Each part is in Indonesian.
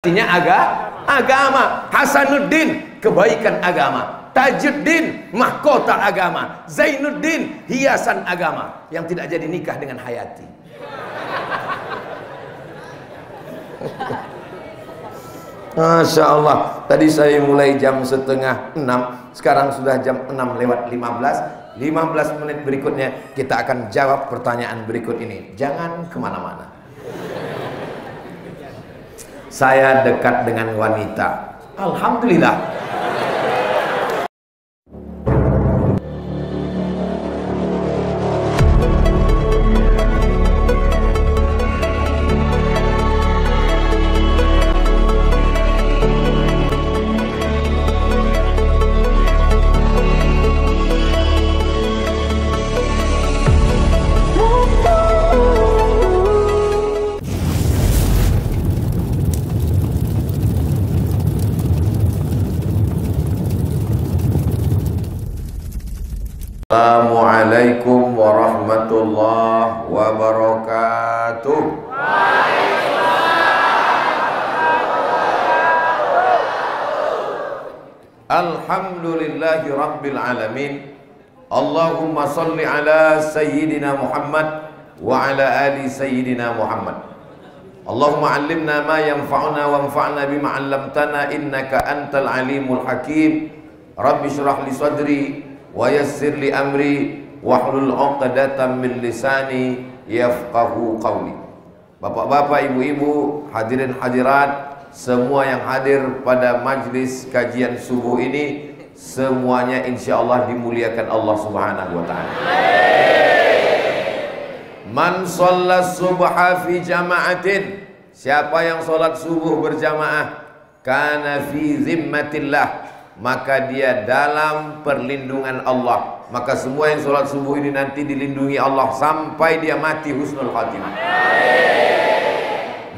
artinya agama. Hasanuddin, kebaikan agama. Tajuddin, mahkota agama. Zainuddin, hiasan agama. Yang tidak jadi nikah dengan Hayati. Masya Allah. Tadi saya mulai jam 5:30, sekarang sudah jam 6:15. 15 menit berikutnya kita akan jawab pertanyaan berikut ini. Jangan kemana-mana. Saya dekat dengan wanita. Alhamdulillah. Assalamualaikum warahmatullahi wabarakatuh. Alhamdulillahi rabbil alamin. Allahumma salli ala sayyidina Muhammad wa ala ali sayyidina Muhammad. Allahumma allimna ma yanfa'una wanfa'na bima 'allamtana innaka antal alimul hakim. Rabbi shrah li sadri wa yassir li amri wahlul 'uqdatam min lisani yafqahu qawli. Bapak-bapak, ibu-ibu, hadirin hadirat, semua yang hadir pada majlis kajian subuh ini, semuanya insyaallah dimuliakan Allah Subhanahu wa taala. Man shalla subha fi jama'atin, siapa yang salat subuh berjamaah, kana fi zimmatillah, maka dia dalam perlindungan Allah. Maka semua yang sholat subuh ini nanti dilindungi Allah sampai dia mati husnul khatimah.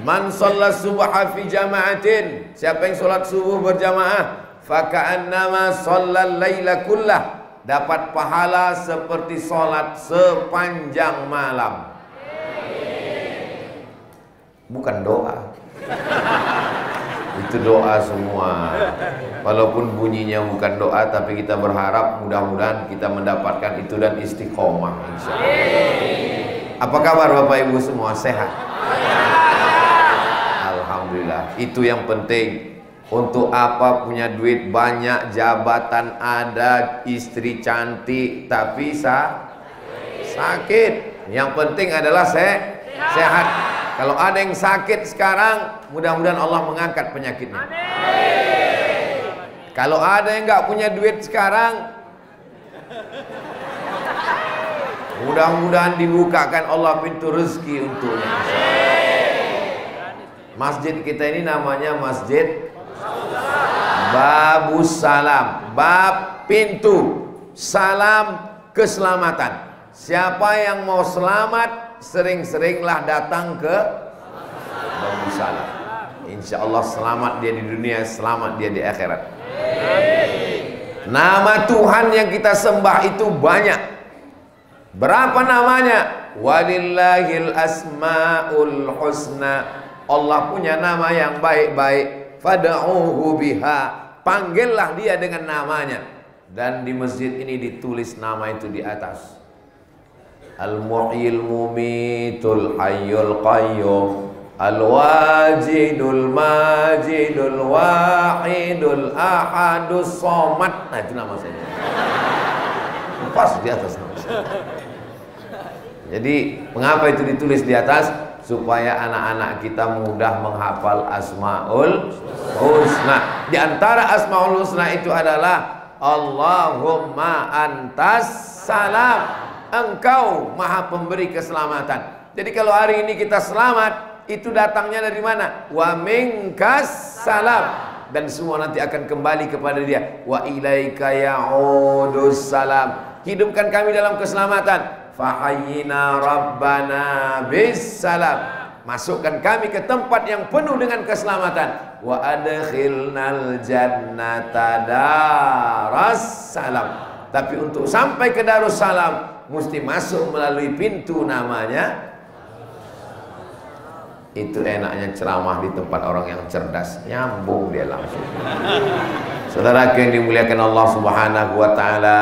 Man sholat subha fi jama'atin, siapa yang sholat subuh berjamaah, faka'annama shollal layla kullah, dapat pahala seperti sholat sepanjang malam. Bukan doa. Itu doa semua. Walaupun bunyinya bukan doa, tapi kita berharap mudah-mudahan kita mendapatkan itu dan istiqomah insyaallah. Apa kabar Bapak Ibu semua? Sehat? Alhamdulillah. Itu yang penting. Untuk apa punya duit banyak, jabatan ada, istri cantik, tapi sakit. Yang penting adalah sehat. Kalau ada yang sakit sekarang, mudah-mudahan Allah mengangkat penyakitnya. Amin. Kalau ada yang nggak punya duit sekarang, mudah-mudahan dibukakan Allah pintu rezeki untuknya. Masjid kita ini namanya Masjid Babus Salam. Bab pintu, salam keselamatan. Siapa yang mau selamat, sering-seringlah datang ke Babus Salam. Insya Allah selamat dia di dunia, selamat dia di akhirat. Nama Tuhan yang kita sembah itu banyak. Berapa namanya? Walillahil asmaul husna. Allah punya nama yang baik-baik. Fad'uhu biha. Panggillah dia dengan namanya. Dan di masjid ini ditulis nama itu di atas. Al-Muhyil Mumitul Hayyul Qayyum, Al-Wajidul Majidul Wahidul Ahadus Somad. Nah itu nama saya. Pas di atas nama saya. Jadi mengapa itu ditulis di atas? Supaya anak-anak kita mudah menghafal Asmaul Husna. Di antara Asmaul Husna itu adalah Allahumma antas salam, Engkau maha pemberi keselamatan. Jadi kalau hari ini kita selamat, itu datangnya dari mana? Wa minkas salam. Dan semua nanti akan kembali kepada dia. Wa ilaika ya'udus salam. Hidupkan kami dalam keselamatan. Fahayyina rabbana bis salam. Masukkan kami ke tempat yang penuh dengan keselamatan. Wa adkhilnal jannata daras salam. Tapi untuk sampai ke Darussalam mesti masuk melalui pintu namanya Itu enaknya ceramah di tempat orang yang cerdas, nyambung dia langsung. Saudara yang dimuliakan Allah Subhanahu wa taala,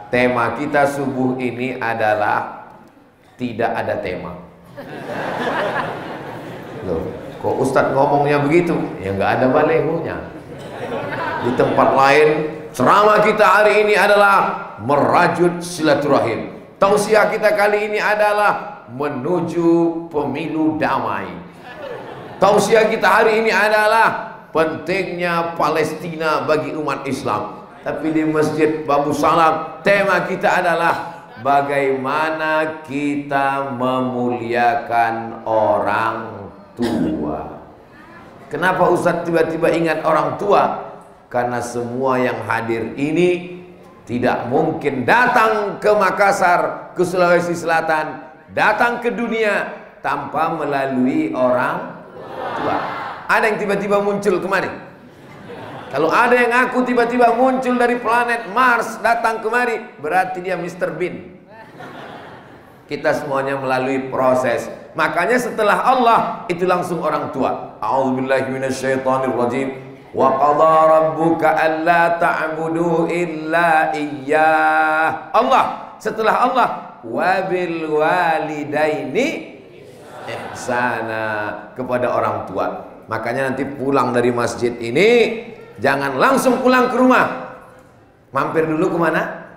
tema kita subuh ini adalah tidak ada tema. Loh, kok Ustadz ngomongnya begitu? Ya nggak ada balehonya. Di tempat lain ceramah kita hari ini adalah merajut silaturahim. Tausiah kita kali ini adalah menuju pemilu damai. Tausiah kita hari ini adalah pentingnya Palestina bagi umat Islam. Tapi di Masjid Babu Salam tema kita adalah bagaimana kita memuliakan orang tua. Kenapa Ustadz tiba-tiba ingat orang tua? Karena semua yang hadir ini tidak mungkin datang ke Makassar, ke Sulawesi Selatan, datang ke dunia tanpa melalui orang tua. Ada yang tiba-tiba muncul kemari? Kalau ada yang aku tiba-tiba muncul dari planet Mars datang kemari, berarti dia Mr. Bean. Kita semuanya melalui proses. Makanya setelah Allah itu langsung orang tua. A'udzubillahi minasyaitonirrajim. Wa qadha rabbuka alla ta'budu illa iyyah. Allah, setelah Allah, wabil walidaini ihsana, kepada orang tua. Makanya nanti pulang dari masjid ini jangan langsung pulang ke rumah. Mampir dulu kemana?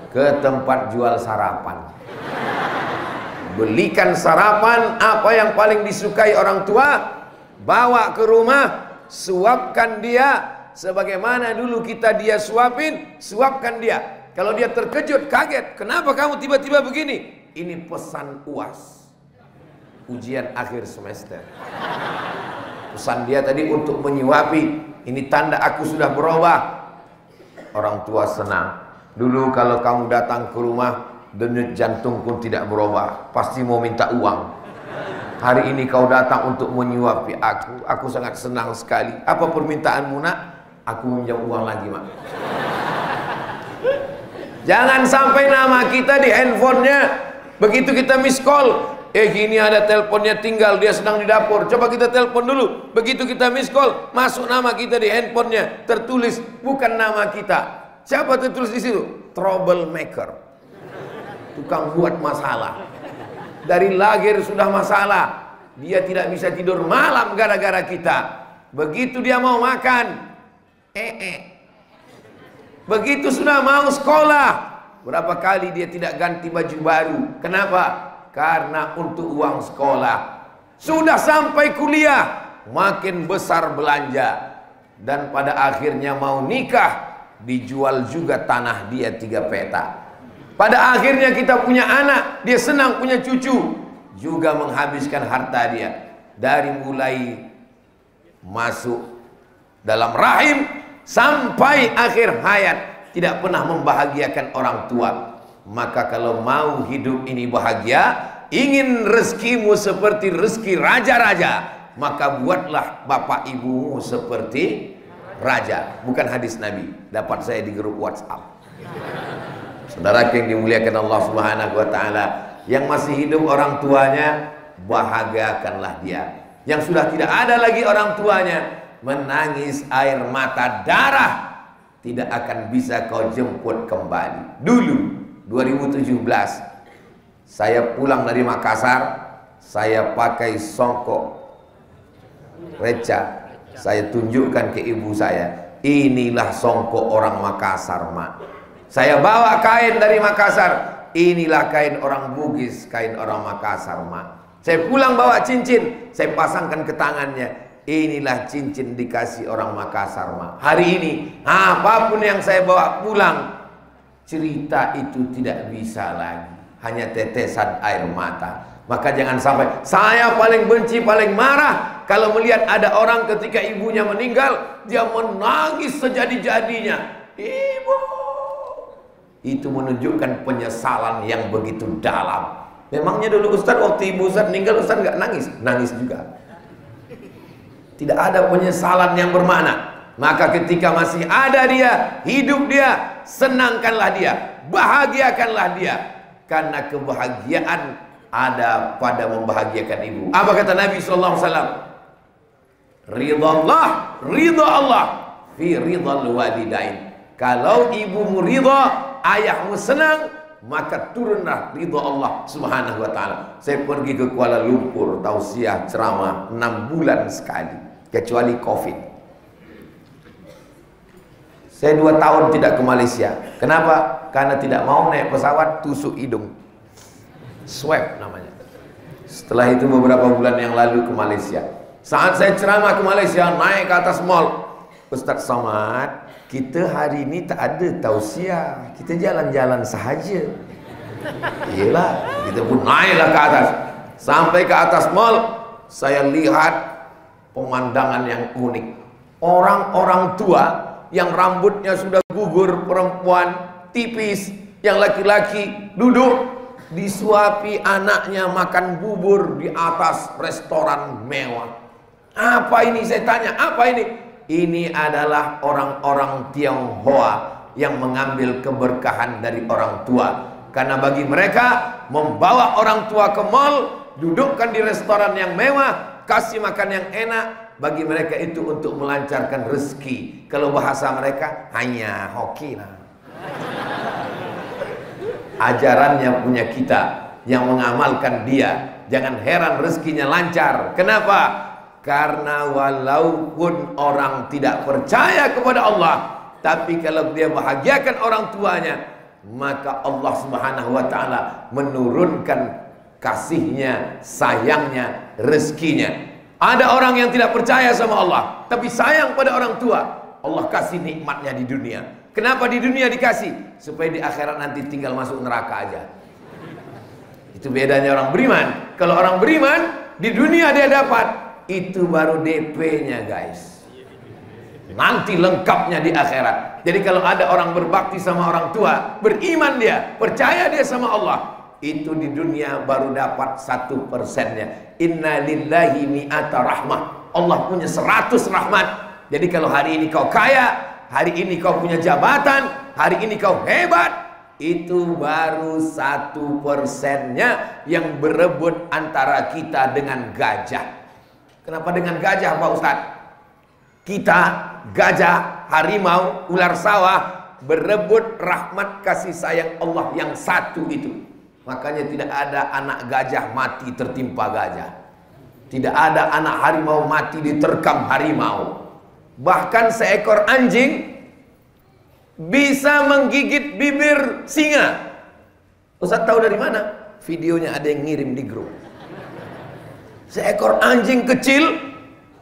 Ke tempat jual sarapan. Belikan sarapan apa yang paling disukai orang tua, bawa ke rumah, suapkan dia sebagaimana dulu kita dia suapin, suapkan dia. Kalau dia terkejut, kaget, kenapa kamu tiba-tiba begini? Ini pesan UAS, ujian akhir semester. Pesan dia tadi untuk menyuapi, ini tanda aku sudah berubah. Orang tua senang. Dulu kalau kamu datang ke rumah, denyut jantung pun tidak berubah, pasti mau minta uang. Hari ini kau datang untuk menyuapi aku sangat senang sekali. Apa permintaanmu nak? Aku minjam uang lagi mak. Jangan sampai nama kita di handphonenya, begitu kita miss call, gini ada teleponnya tinggal, dia sedang di dapur, coba kita telepon dulu. Begitu kita miss call, masuk nama kita di handphonenya, tertulis bukan nama kita. Siapa tertulis di situ? Troublemaker, tukang buat masalah. Dari lahir sudah masalah, dia tidak bisa tidur malam gara-gara kita. Begitu dia mau makan, begitu sudah mau sekolah, berapa kali dia tidak ganti baju baru. Kenapa? Karena untuk uang sekolah. Sudah sampai kuliah, makin besar belanja. Dan pada akhirnya mau nikah, dijual juga tanah dia 3 peta. Pada akhirnya kita punya anak, dia senang punya cucu, juga menghabiskan harta dia. Dari mulai masuk dalam rahim sampai akhir hayat, tidak pernah membahagiakan orang tua. Maka kalau mau hidup ini bahagia, ingin rezekimu seperti rezeki raja-raja, maka buatlah bapak ibumu seperti raja. Bukan hadis Nabi, dapat saya di grup WhatsApp. Saudara yang dimuliakan Allah Subhanahu wa taala, yang masih hidup orang tuanya, bahagiakanlah dia. Yang sudah tidak ada lagi orang tuanya, menangis air mata darah, tidak akan bisa kau jemput kembali. Dulu 2017 saya pulang dari Makassar, saya pakai songkok reca, saya tunjukkan ke ibu saya, inilah songkok orang Makassar mak. Saya bawa kain dari Makassar, inilah kain orang Bugis, kain orang Makassar mak. Saya pulang bawa cincin, saya pasangkan ke tangannya, inilah cincin dikasih orang Makassar mak. Hari ini apapun yang saya bawa pulang, cerita itu tidak bisa lagi, hanya tetesan air mata. Maka jangan sampai, saya paling benci, paling marah kalau melihat ada orang ketika ibunya meninggal, dia menangis sejadi-jadinya. Ibu, itu menunjukkan penyesalan yang begitu dalam. Memangnya dulu Ustaz waktu ibu Ustaz meninggal, Ustaz nggak nangis? Nangis juga. Tidak ada penyesalan yang bermakna. Maka ketika masih ada dia, hidup dia, senangkanlah dia, bahagiakanlah dia. Karena kebahagiaan ada pada membahagiakan ibu. Apa kata Nabi sallallahu alaihi wasallam? Ridha Allah fi ridhal walidain. Kalau ibumu ridha, ayahmu senang, maka turunlah ridha Allah Subhanahu wa taala. Saya pergi ke Kuala Lumpur tausiah ceramah 6 bulan sekali, kecuali Covid. Saya 2 tahun tidak ke Malaysia. Kenapa? Karena tidak mau naik pesawat, tusuk hidung. Swab namanya. Setelah itu beberapa bulan yang lalu ke Malaysia. Saat saya ceramah ke Malaysia, naik ke atas mall, Ustaz Somad, kita hari ini tak ada tausiah, kita jalan-jalan sahaja. Iyalah, kita pun naiklah ke atas. Sampai ke atas mall, saya lihat pemandangan yang unik. Orang-orang tua yang rambutnya sudah gugur, perempuan tipis, yang laki-laki duduk disuapi anaknya makan bubur di atas restoran mewah. Apa ini, saya tanya, apa ini? Ini adalah orang-orang Tionghoa yang mengambil keberkahan dari orang tua. Karena bagi mereka, membawa orang tua ke mall, dudukkan di restoran yang mewah, kasih makan yang enak, bagi mereka itu untuk melancarkan rezeki. Kalau bahasa mereka, hanya hoki lah. Ajarannya punya kita, yang mengamalkan dia, jangan heran rezekinya lancar. Kenapa? Karena walaupun orang tidak percaya kepada Allah, tapi kalau dia bahagiakan orang tuanya, maka Allah Subhanahu wa taala menurunkan kasihnya, sayangnya, rezekinya. Ada orang yang tidak percaya sama Allah, tapi sayang pada orang tua. Allah kasih nikmatnya di dunia. Kenapa di dunia dikasih? Supaya di akhirat nanti tinggal masuk neraka aja. Itu bedanya orang beriman. Kalau orang beriman, di dunia dia dapat, itu baru DP-nya guys. Nanti lengkapnya di akhirat. Jadi kalau ada orang berbakti sama orang tua, beriman dia, percaya dia sama Allah, itu di dunia baru dapat 1%-nya. Inna lillahi mi'ata rahmah. Allah punya 100 rahmat. Jadi kalau hari ini kau kaya, hari ini kau punya jabatan, hari ini kau hebat, itu baru 1%-nya yang berebut antara kita dengan gajah. Kenapa dengan gajah Pak Ustadz? Kita, gajah, harimau, ular sawah berebut rahmat kasih sayang Allah yang satu itu. Makanya tidak ada anak gajah mati tertimpa gajah. Tidak ada anak harimau mati diterkam harimau. Bahkan seekor anjing bisa menggigit bibir singa. Ustadz tahu dari mana? Videonya ada yang ngirim di grup. Seekor anjing kecil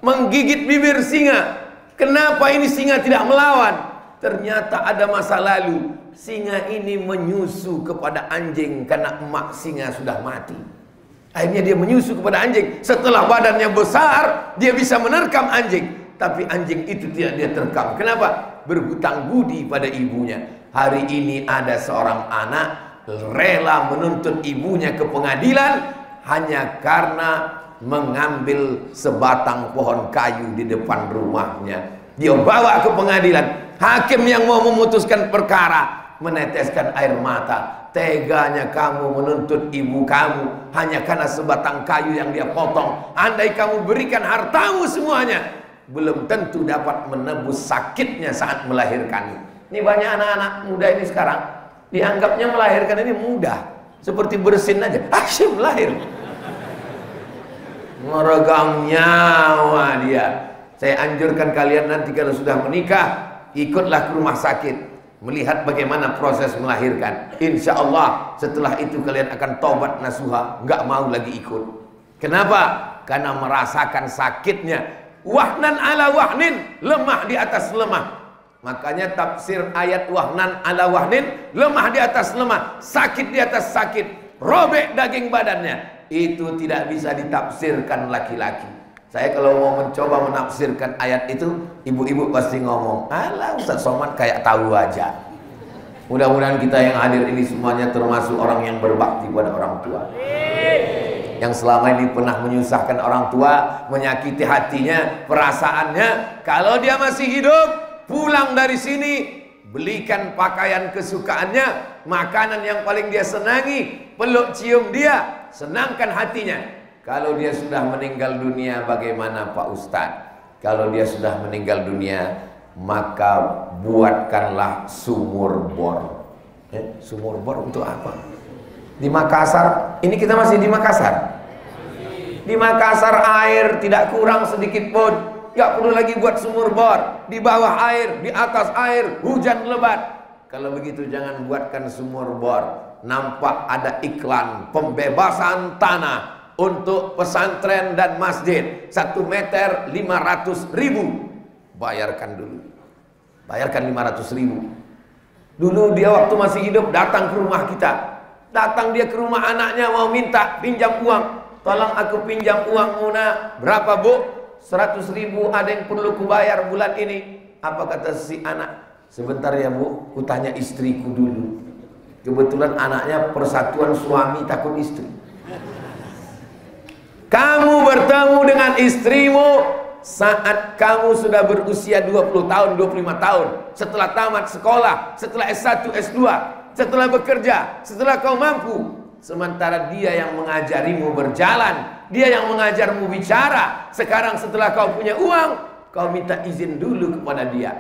menggigit bibir singa. Kenapa ini singa tidak melawan? Ternyata ada masa lalu. Singa ini menyusu kepada anjing karena emak singa sudah mati. Akhirnya dia menyusu kepada anjing. Setelah badannya besar, dia bisa menerkam anjing. Tapi anjing itu tidak dia terkam. Kenapa? Berhutang budi pada ibunya. Hari ini ada seorang anak rela menuntut ibunya ke pengadilan hanya karena mengambil sebatang pohon kayu di depan rumahnya. Dia bawa ke pengadilan. Hakim yang mau memutuskan perkara meneteskan air mata. Teganya kamu menuntut ibu kamu hanya karena sebatang kayu yang dia potong. Andai kamu berikan hartamu semuanya, belum tentu dapat menebus sakitnya saat melahirkan. Ini banyak anak-anak muda ini sekarang dianggapnya melahirkan ini mudah, seperti bersin aja. Asyik lahir. Meregang nyawa dia. Saya anjurkan kalian nanti kalau sudah menikah, ikutlah ke rumah sakit, melihat bagaimana proses melahirkan. Insya Allah setelah itu kalian akan tobat nasuha, nggak mau lagi ikut. Kenapa? Karena merasakan sakitnya. Wahnan ala wahnin, lemah di atas lemah. Makanya tafsir ayat wahnan ala wahnin, lemah di atas lemah, sakit di atas sakit, robek daging badannya. Itu tidak bisa ditafsirkan laki-laki. Saya kalau mau mencoba menafsirkan ayat itu, ibu-ibu pasti ngomong, alah Ustaz Somad kayak tahu aja. Mudah-mudahan kita yang hadir ini semuanya termasuk orang yang berbakti pada orang tua, yang selama ini pernah menyusahkan orang tua, menyakiti hatinya, perasaannya. Kalau dia masih hidup, pulang dari sini, belikan pakaian kesukaannya, makanan yang paling dia senangi, peluk cium dia, senangkan hatinya. Kalau dia sudah meninggal dunia, bagaimana Pak Ustadz? Kalau dia sudah meninggal dunia, maka buatkanlah sumur bor. Sumur bor untuk apa? Di Makassar, ini kita masih di Makassar. Di Makassar air tidak kurang sedikit pun. Gak perlu lagi buat sumur bor. Di bawah air, di atas air, hujan lebat. Kalau begitu jangan buatkan sumur bor. Nampak ada iklan pembebasan tanah untuk pesantren dan masjid. 1 meter 500.000. Bayarkan dulu. Bayarkan 500.000. Dulu dia waktu masih hidup datang ke rumah kita. Datang dia ke rumah anaknya mau minta pinjam uang. Tolong aku pinjam uang Muna. Berapa bu? 100.000 ada yang perlu kubayar bulan ini. Apa kata si anak? Sebentar ya bu, kutanya istriku dulu. Kebetulan anaknya persatuan suami takut istri. Kamu bertemu dengan istrimu saat kamu sudah berusia 20 tahun, 25 tahun. Setelah tamat sekolah, setelah S1, S2, setelah bekerja, setelah kau mampu. Sementara dia yang mengajarimu berjalan, dia yang mengajarmu bicara. Sekarang setelah kau punya uang, kau minta izin dulu kepada dia.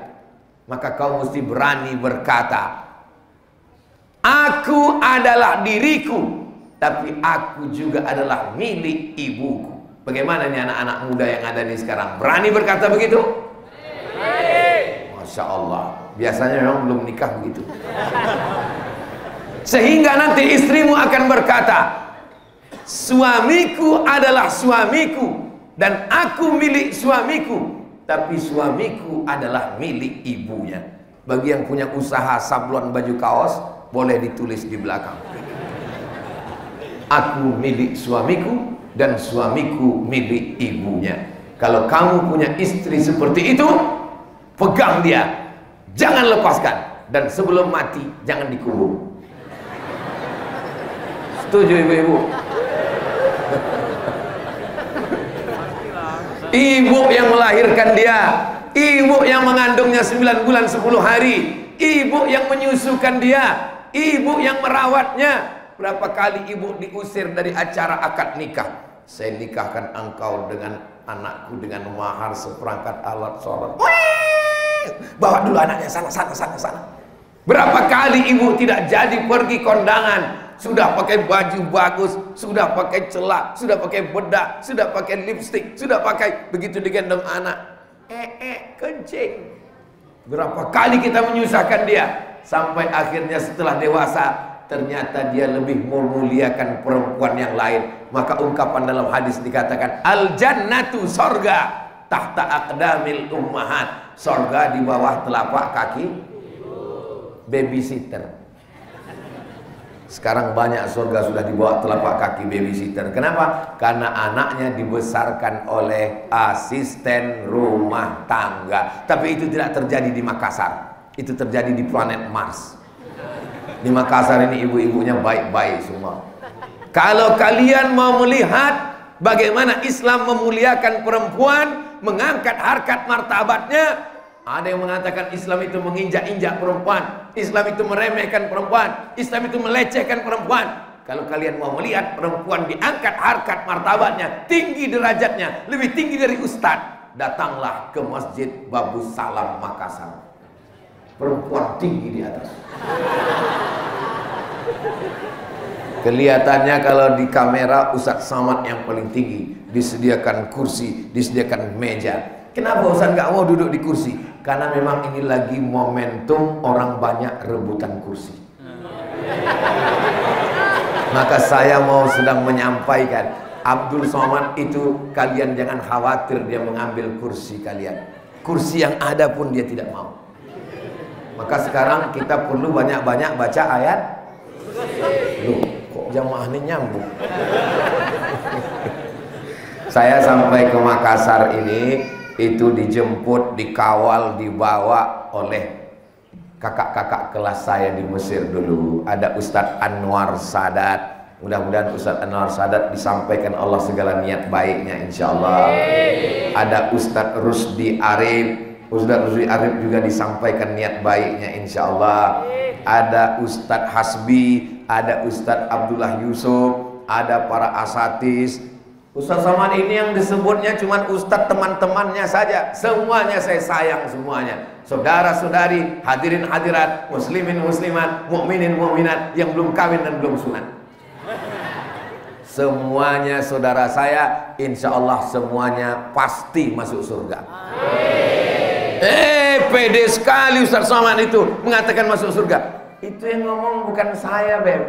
Maka kau mesti berani berkata, aku adalah diriku, tapi aku juga adalah milik ibuku. Bagaimana nih anak-anak muda yang ada nih sekarang? Berani berkata begitu? Masya Allah. Biasanya memang belum nikah begitu. Sehingga nanti istrimu akan berkata, suamiku adalah suamiku dan aku milik suamiku, tapi suamiku adalah milik ibunya. Bagi yang punya usaha sablon baju kaos, boleh ditulis di belakang, aku milik suamiku dan suamiku milik ibunya. Kalau kamu punya istri seperti itu, pegang dia, jangan lepaskan, dan sebelum mati jangan dikubur. Setuju ibu-ibu? Ibu yang melahirkan dia, ibu yang mengandungnya 9 bulan 10 hari, ibu yang menyusukan dia, ibu yang merawatnya. Berapa kali ibu diusir dari acara akad nikah? Saya nikahkan engkau dengan anakku dengan mahar seperangkat alat sholat. Bawa dulu anaknya sana. Berapa kali ibu tidak jadi pergi kondangan? Sudah pakai baju bagus, sudah pakai celak, sudah pakai bedak, sudah pakai lipstik, sudah pakai, begitu digendong anak, kencing. Berapa kali kita menyusahkan dia, sampai akhirnya setelah dewasa ternyata dia lebih memuliakan perempuan yang lain. Maka ungkapan dalam hadis dikatakan, al jannatu, sorga, tahta aqdamil ummahat, sorga di bawah telapak kaki babysitter. Sekarang banyak surga sudah di bawah telapak kaki babysitter. Kenapa? Karena anaknya dibesarkan oleh asisten rumah tangga. Tapi itu tidak terjadi di Makassar. Itu terjadi di planet Mars. Di Makassar ini ibu-ibunya baik-baik semua. Kalau kalian mau melihat bagaimana Islam memuliakan perempuan, mengangkat harkat martabatnya, ada yang mengatakan Islam itu menginjak-injak perempuan, Islam itu meremehkan perempuan, Islam itu melecehkan perempuan. Kalau kalian mau melihat perempuan diangkat harkat martabatnya, tinggi derajatnya, lebih tinggi dari ustadz, datanglah ke Masjid Babu Salam Makassar. Perempuan tinggi di atas. Kelihatannya kalau di kamera Ustadz Samad yang paling tinggi, disediakan kursi, disediakan meja. Kenapa Ustadz nggak mau duduk di kursi? Karena memang ini lagi momentum orang banyak rebutan kursi. Maka saya mau sedang menyampaikan, Abdul Somad itu kalian jangan khawatir dia mengambil kursi kalian. Kursi yang ada pun dia tidak mau. Maka sekarang kita perlu banyak-banyak baca ayat. Loh, kok jamaah ini nyambung? Saya sampai ke Makassar ini, itu dijemput, dikawal, dibawa oleh kakak-kakak kelas saya di Mesir dulu. Ada Ustadz Anwar Sadat. Mudah-mudahan Ustadz Anwar Sadat disampaikan Allah segala niat baiknya insya Allah. Ada Ustadz Rusdi Arif, Ustadz Rusdi Arif juga disampaikan niat baiknya, insya Allah. Ada Ustadz Hasbi, ada Ustadz Abdullah Yusuf, ada para asatis. Ustadz Somad ini yang disebutnya cuma Ustadz teman-temannya saja. Semuanya saya sayang semuanya. Saudara-saudari, hadirin hadirat, muslimin muslimat, mukminin mukminat yang belum kawin dan belum sunat. Semuanya saudara saya, insya Allah semuanya pasti masuk surga. Pede sekali Ustadz Somad itu mengatakan masuk surga. Itu yang ngomong bukan saya, Beb.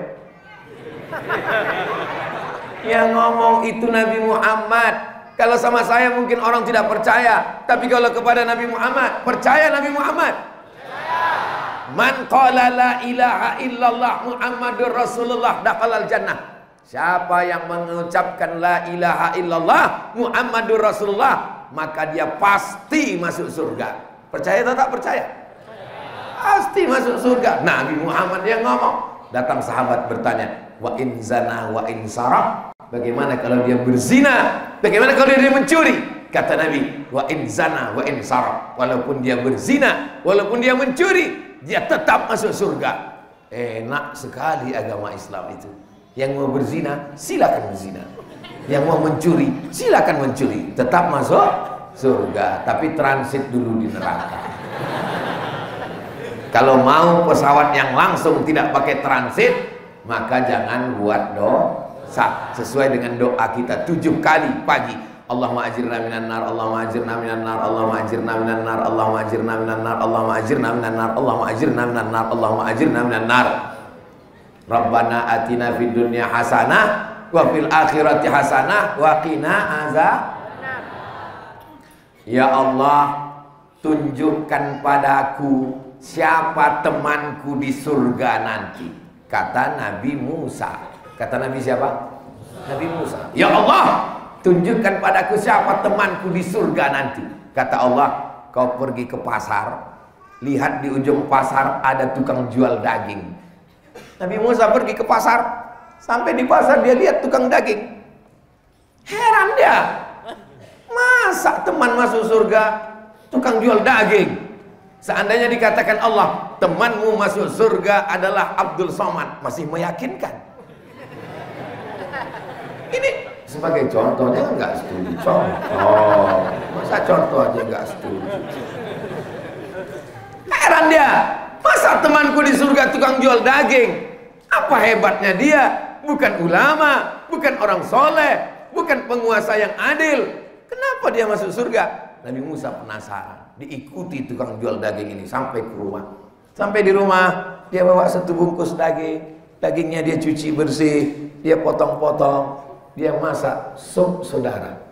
Yang ngomong itu Nabi Muhammad. Kalau sama saya mungkin orang tidak percaya, tapi kalau kepada Nabi Muhammad, percaya Nabi Muhammad. Man qala la ilaha illallah Muhammadur Rasulullah dakhalal jannah. Siapa yang mengucapkan la ilaha illallah Muhammadur Rasulullah, maka dia pasti masuk surga. Percaya atau tak percaya? Pasti masuk surga. Nabi Muhammad yang ngomong. Datang sahabat bertanya, wa in zana wa in saraq, bagaimana kalau dia berzina? Bagaimana kalau dia mencuri? Kata Nabi, wa in zana wa in saraq, walaupun dia berzina, walaupun dia mencuri, dia tetap masuk surga. Enak sekali agama Islam itu. Yang mau berzina, silakan berzina. Yang mau mencuri, silakan mencuri, tetap masuk surga, tapi transit dulu di neraka. Kalau mau pesawat yang langsung tidak pakai transit, maka jangan buat dosa. Sesuai dengan doa kita 7 kali pagi. Allahumma ajirna minan nar, Allahumma ajirna minan nar, Allahumma ajirna minan nar, Allahumma ajirna minan nar, Allahumma ajirna minan nar, Allahumma ajirna minan nar, Allahumma ajirna minan nar. Rabbana atina fid dunya hasanah wa fil akhirati hasanah wa qina azabannar. Ya Allah, tunjukkan padaku siapa temanku di surga nanti. Kata Nabi Musa. Kata Nabi siapa? Nabi Musa. Ya Allah, tunjukkan padaku siapa temanku di surga nanti. Kata Allah, kau pergi ke pasar, lihat di ujung pasar ada tukang jual daging. Nabi Musa pergi ke pasar, sampai di pasar dia lihat tukang daging. Heran dia, masa teman masuk surga tukang jual daging? Seandainya dikatakan Allah, temanmu masuk surga adalah Abdul Somad, masih meyakinkan. Ini sebagai contohnya enggak setuju. Contoh, masa contoh aja enggak setuju. Heran dia, masa temanku di surga tukang jual daging? Apa hebatnya dia? Bukan ulama, bukan orang soleh, bukan penguasa yang adil. Kenapa dia masuk surga? Nabi Musa penasaran, diikuti tukang jual daging ini sampai ke rumah. Sampai di rumah, dia bawa 1 bungkus daging. Dagingnya dia cuci bersih, dia potong-potong, dia masak sup, saudara.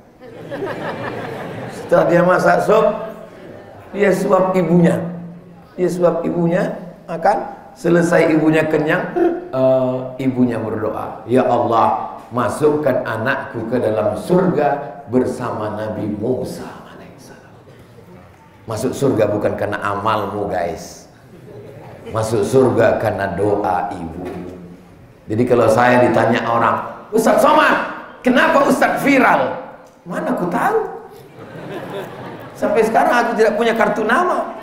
Setelah dia masak sup, dia suap ibunya. Dia suap ibunya, makan. Selesai ibunya kenyang, ibunya berdoa, ya Allah, masukkan anakku ke dalam surga bersama Nabi Musa alaihissalam. Masuk surga bukan karena amalmu, guys. Masuk surga karena doa ibu. Jadi kalau saya ditanya orang, Ustadz Somad, kenapa Ustadz viral? Mana aku tahu? Sampai sekarang aku tidak punya kartu nama.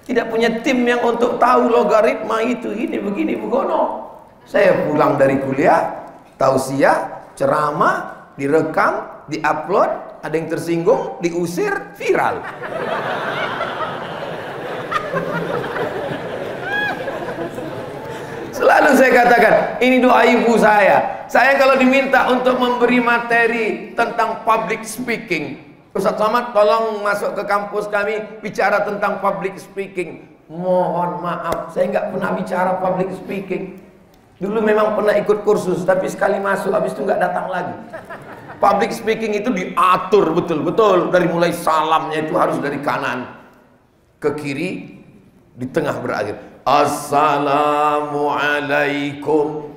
Tidak punya tim yang untuk tahu logaritma itu, ini, begini, begono. Saya pulang dari kuliah, tausiah, ceramah, direkam, diupload, ada yang tersinggung, diusir, viral. Selalu saya katakan, ini doa ibu saya. Saya kalau diminta untuk memberi materi tentang public speaking, Ustadz Somad tolong masuk ke kampus kami bicara tentang public speaking. Mohon maaf, saya nggak pernah bicara public speaking. Dulu memang pernah ikut kursus, tapi sekali masuk habis itu nggak datang lagi. Public speaking itu diatur betul-betul, dari mulai salamnya itu harus dari kanan ke kiri, di tengah berakhir Assalamualaikum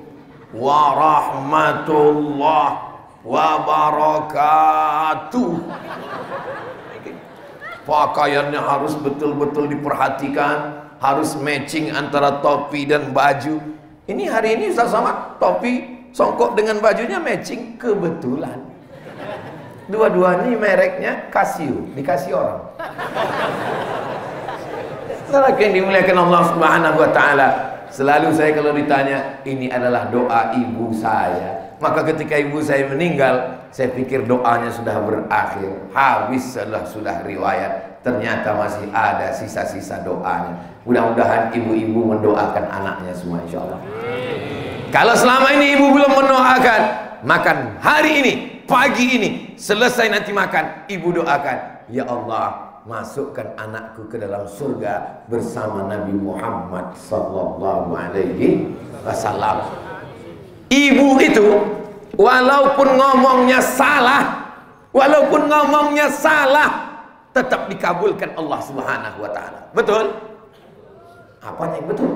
warahmatullahi wabarakatuh. Pakaiannya harus betul-betul diperhatikan, harus matching antara topi dan baju. Ini hari ini Ustadz Somad topi songkok dengan bajunya matching kebetulan. Dua-duanya mereknya Casio, dikasih orang. Saudara yang dimuliakan Allah Subhanahu wa taala, selalu saya kalau ditanya, ini adalah doa ibu saya. Maka ketika ibu saya meninggal, saya pikir doanya sudah berakhir, habis sudah riwayat. Ternyata masih ada sisa-sisa doanya. Mudah-mudahan ibu-ibu mendoakan anaknya semua, insyaallah. Kalau selama ini ibu belum mendoakan, makan hari ini, pagi ini, selesai nanti makan, ibu doakan, ya Allah, masukkan anakku ke dalam surga bersama Nabi Muhammad sallallahu alaihi wasallam. Ibu itu walaupun ngomongnya salah, tetap dikabulkan Allah Subhanahu wa taala. Betul? Apanya yang betul?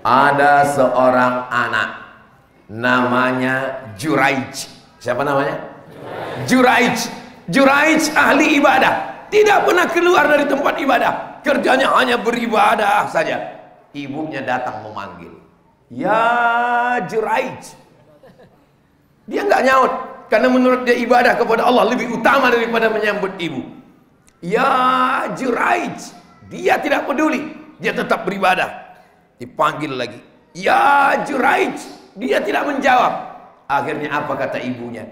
Ada seorang anak namanya Juraij. Siapa namanya? Juraij. Juraij ahli ibadah, tidak pernah keluar dari tempat ibadah, kerjanya hanya beribadah saja. Ibunya datang memanggil, ya Juraij. Dia nggak nyaut, karena menurut dia ibadah kepada Allah lebih utama daripada menyambut ibu. Ya Juraij, dia tidak peduli, dia tetap beribadah. Dipanggil lagi, ya Juraij, dia tidak menjawab. Akhirnya apa kata ibunya?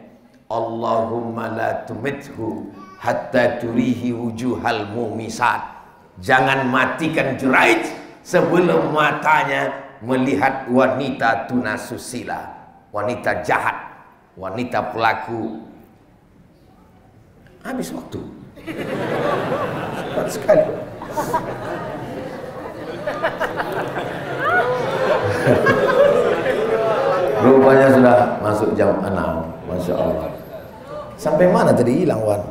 Allahumma la tumithu hatta turihi wujuhal mumisat. Jangan matikan Juraij sebelum matanya melihat wanita tunasusila, wanita jahat, wanita pelaku. Habis waktu. Cepat sekali. Rupanya sudah masuk jam 6. Masya Allah. Sampai mana tadi hilang, Wan?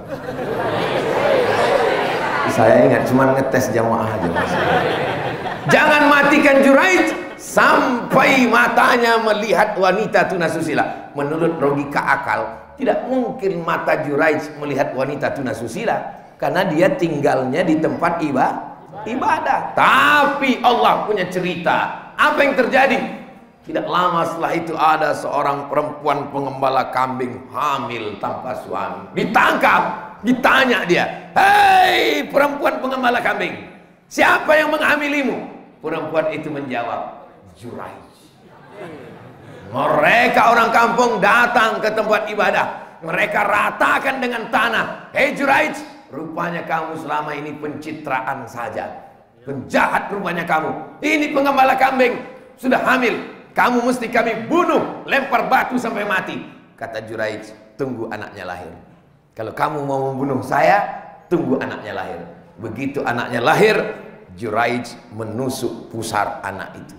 Saya ingat cuma ngetes jamaah aja. Jangan matikan Juraij sampai matanya melihat wanita tunasusila. Menurut logika akal, tidak mungkin mata Juraij melihat wanita tunasusila, karena dia tinggalnya di tempat ibadah. Tapi Allah punya cerita. Apa yang terjadi? Tidak lama setelah itu ada seorang perempuan pengembala kambing hamil tanpa suami. Ditangkap, ditanya dia, hei perempuan pengembala kambing, siapa yang menghamilimu? Perempuan itu menjawab, Juraij. Mereka orang kampung datang ke tempat ibadah, mereka ratakan dengan tanah. Hei Juraij, rupanya kamu selama ini pencitraan saja, penjahat rupanya kamu. Ini pengembala kambing sudah hamil, kamu mesti kami bunuh, lempar batu sampai mati. Kata Juraij, tunggu anaknya lahir. Kalau kamu mau membunuh saya, tunggu anaknya lahir. Begitu anaknya lahir, Juraij menusuk pusar anak itu.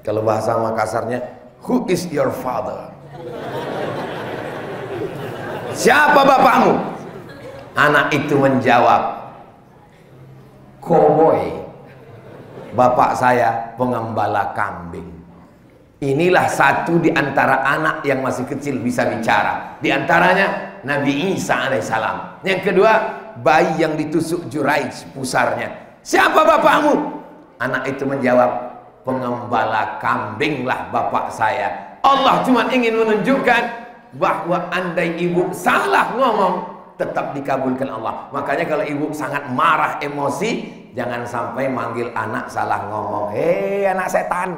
Kalau bahasa Makassarnya, who is your father? Siapa bapakmu? Anak itu menjawab, koboi. Bapak saya pengembala kambing. Inilah satu di antara anak yang masih kecil bisa bicara. Di antaranya Nabi Isa alaihissalam. Yang kedua, bayi yang ditusuk Juraij pusarnya. Siapa bapakmu? Anak itu menjawab, pengembala kambinglah bapak saya. Allah cuma ingin menunjukkan bahwa andai ibu salah ngomong, tetap dikabulkan Allah. Makanya kalau ibu sangat marah, emosi, jangan sampai manggil anak salah ngomong. Hei anak setan.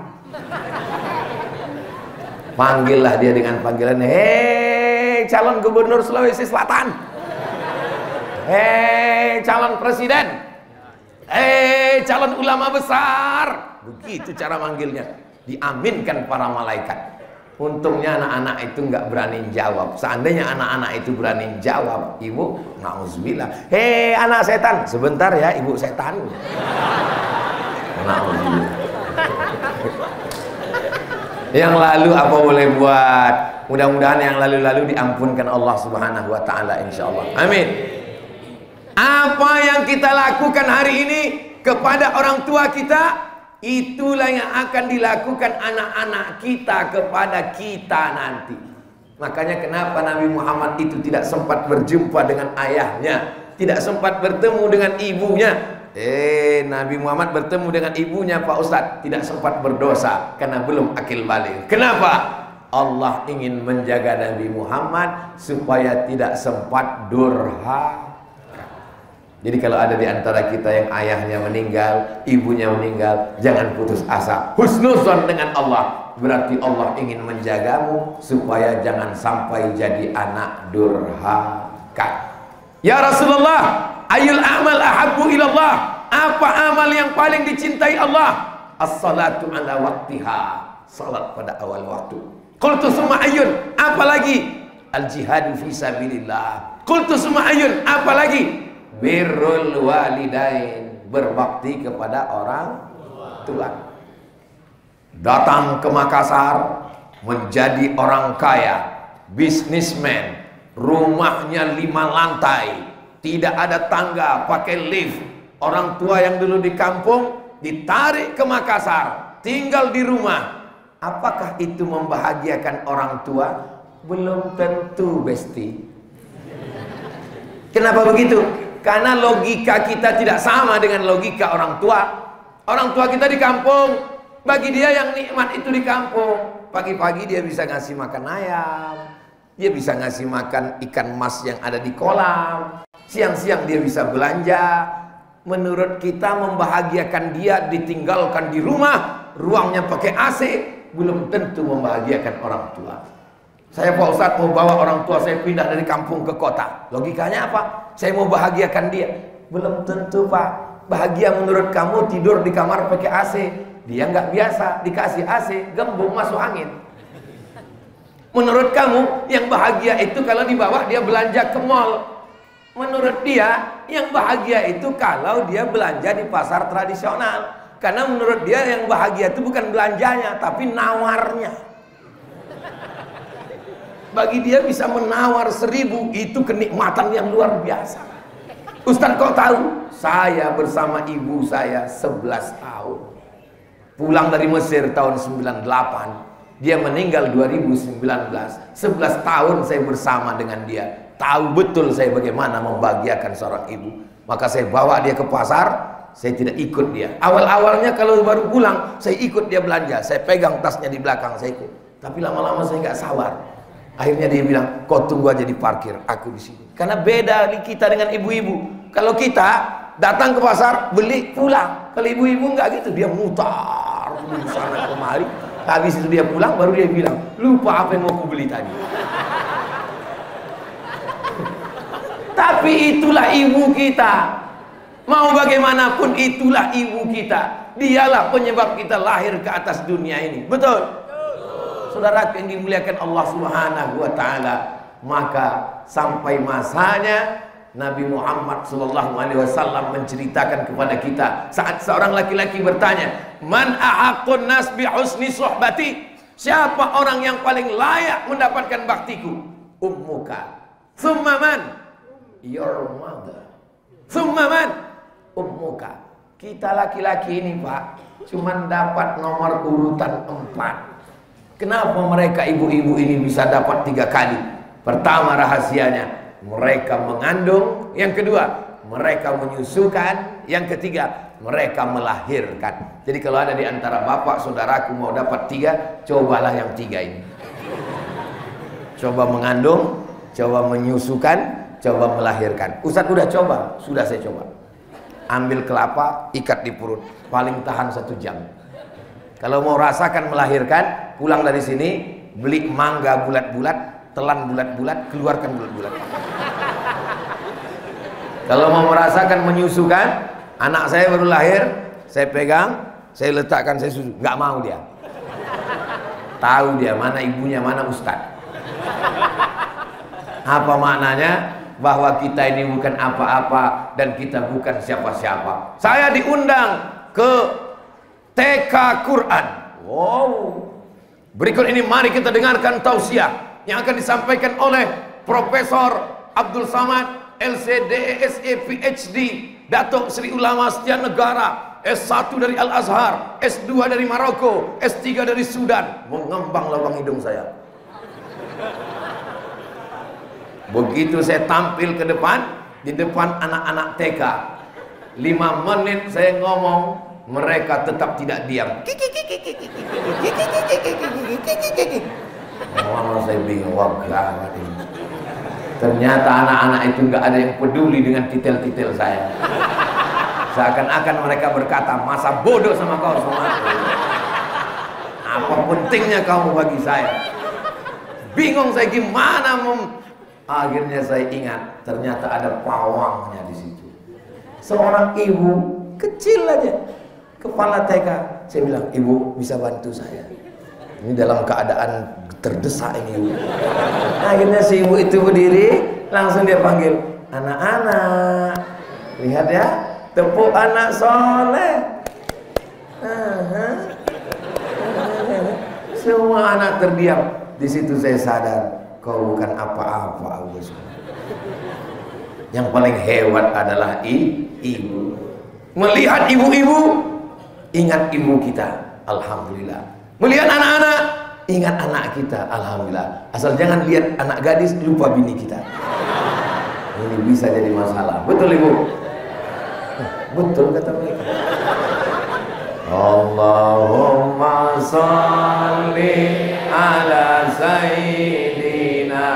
Panggillah dia dengan panggilan, hei calon gubernur Sulawesi Selatan, hei calon presiden, hei calon ulama besar. Begitu cara manggilnya. Diaminkan para malaikat. Untungnya anak-anak itu nggak berani jawab. Seandainya anak-anak itu berani jawab, ibu, na'udzubillah, hei anak setan, sebentar ya ibu setan. Na'udzubillah. Yang lalu apa boleh buat. Mudah-mudahan yang lalu-lalu diampunkan Allah Subhanahu wa taala, insyaallah. Amin. Apa yang kita lakukan hari ini kepada orang tua kita, itulah yang akan dilakukan anak-anak kita kepada kita nanti. Makanya kenapa Nabi Muhammad itu tidak sempat berjumpa dengan ayahnya, tidak sempat bertemu dengan ibunya. Nabi Muhammad bertemu dengan ibunya, Pak Ustadz, tidak sempat berdosa karena belum akil balik. Kenapa? Allah ingin menjaga Nabi Muhammad supaya tidak sempat durhaka. Jadi kalau ada di antara kita yang ayahnya meninggal, ibunya meninggal, jangan putus asa. Husnuzon dengan Allah. Berarti Allah ingin menjagamu supaya jangan sampai jadi anak durhaka. Ya Rasulullah, ayul a'mal ahabbu ilallah. Apa amal yang paling dicintai Allah? As-salatu ala waktiha. Salat pada awal waktu. Qultu summa ayun. Apalagi? Al-jihadu fi sabilillah. Qultu summa ayun. Apalagi? Birrul walidain. Berbakti kepada orang tua. Datang ke Makassar, menjadi orang kaya, bisnismen, rumahnya 5 lantai, tidak ada tangga, pakai lift. Orang tua yang dulu di kampung ditarik ke Makassar, tinggal di rumah. Apakah itu membahagiakan orang tua? Belum tentu, Besti. Kenapa begitu? Karena logika kita tidak sama dengan logika orang tua. Orang tua kita di kampung, bagi dia yang nikmat itu di kampung. Pagi-pagi dia bisa ngasih makan ayam, dia bisa ngasih makan ikan mas yang ada di kolam. Siang-siang dia bisa belanja. Menurut kita membahagiakan dia ditinggalkan di rumah, ruangnya pakai AC, belum tentu membahagiakan orang tua. Saya Pak Ustadz mau bawa orang tua saya pindah dari kampung ke kota. Logikanya apa? Saya mau bahagiakan dia. Belum tentu Pak. Bahagia menurut kamu tidur di kamar pakai AC. Dia nggak biasa, dikasih AC, gembung masuk angin. Menurut kamu yang bahagia itu kalau dibawa dia belanja ke mall. Menurut dia yang bahagia itu kalau dia belanja di pasar tradisional. Karena menurut dia yang bahagia itu bukan belanjanya, tapi nawarnya. Bagi dia bisa menawar 1000 itu kenikmatan yang luar biasa. Ustaz kok tahu? Saya bersama ibu saya 11 tahun. Pulang dari Mesir tahun 98. Dia meninggal 2019. 11 tahun saya bersama dengan dia. Tahu betul saya bagaimana membahagiakan seorang ibu. Maka saya bawa dia ke pasar, saya tidak ikut dia. Awal-awalnya kalau baru pulang, saya ikut dia belanja. Saya pegang tasnya di belakang, saya ikut. Tapi lama-lama saya nggak sabar. Akhirnya dia bilang, kau tunggu aja di parkir, aku di sini. Karena beda kita dengan ibu-ibu. Kalau kita datang ke pasar, beli, pulang. Kalau ibu-ibu nggak gitu, dia mutar di sana kemari. Habis itu dia pulang, baru dia bilang, lupa apa yang mau aku beli tadi. Tapi itulah ibu kita. Mau bagaimanapun itulah ibu kita. Dialah penyebab kita lahir ke atas dunia ini. Betul? Saudara yang dimuliakan Allah Subhanahu wa taala, maka sampai masanya Nabi Muhammad sallallahu alaihi wasallam menceritakan kepada kita saat seorang laki-laki bertanya, "Man ahaqqun nas bi husni suhbati?" Siapa orang yang paling layak mendapatkan baktiku? Ummuka. Tsumma man? Your mother. Tsumma man? Ummuka. Kita laki-laki ini, Pak, cuman dapat nomor urutan 4. Kenapa mereka ibu-ibu ini bisa dapat 3 kali? Pertama rahasianya, mereka mengandung. Yang kedua, mereka menyusukan. Yang ketiga, mereka melahirkan. Jadi kalau ada di antara bapak saudaraku mau dapat 3, cobalah yang 3 ini. Coba mengandung, coba menyusukan, coba melahirkan. Ustadz udah coba? Sudah saya coba. Ambil kelapa, ikat di perut, paling tahan 1 jam. Kalau mau rasakan melahirkan, pulang dari sini, beli mangga bulat-bulat, telan bulat-bulat, keluarkan bulat-bulat. Kalau mau merasakan menyusukan, anak saya baru lahir, saya pegang, saya letakkan, saya susu. Nggak mau dia. Tahu dia mana ibunya, mana ustadz. Apa maknanya? Bahwa kita ini bukan apa-apa dan kita bukan siapa-siapa. Saya diundang ke TK Quran. Wow. Berikut ini mari kita dengarkan tausiah yang akan disampaikan oleh Profesor Abdul Samad, LCDESE PhD, Datuk Sri Ulama Setia Negara, S1 dari Al-Azhar, S2 dari Maroko, S3 dari Sudan. Mengembang lubang hidung saya. Begitu saya tampil ke depan, di depan anak-anak TK, 5 menit saya ngomong, mereka tetap tidak diam. Oh, saya bingung, wah gawat ini. Ternyata anak-anak itu nggak ada yang peduli dengan titel-titel saya. Seakan-akan mereka berkata, masa bodoh sama kau semua. Apa pentingnya kamu bagi saya? Bingung saya gimana Akhirnya saya ingat, ternyata ada pawangnya di situ. Seorang ibu kecil aja, kepala TK. Saya bilang, ibu bisa bantu saya. Ini dalam keadaan terdesak ini. Akhirnya si ibu itu berdiri, langsung dia panggil, anak-anak, lihat ya, tepuk anak soleh. Semua anak terdiam. Di situ saya sadar, kau bukan apa-apa, Agus. Yang paling hebat adalah ibu. Melihat ibu-ibu, ingat ibu kita, alhamdulillah. Melihat anak-anak, ingat anak kita, alhamdulillah. Asal jangan lihat anak gadis, lupa bini kita. Ini bisa jadi masalah. Betul ibu? Betul kata mereka. Allahumma sholli ala sayyidina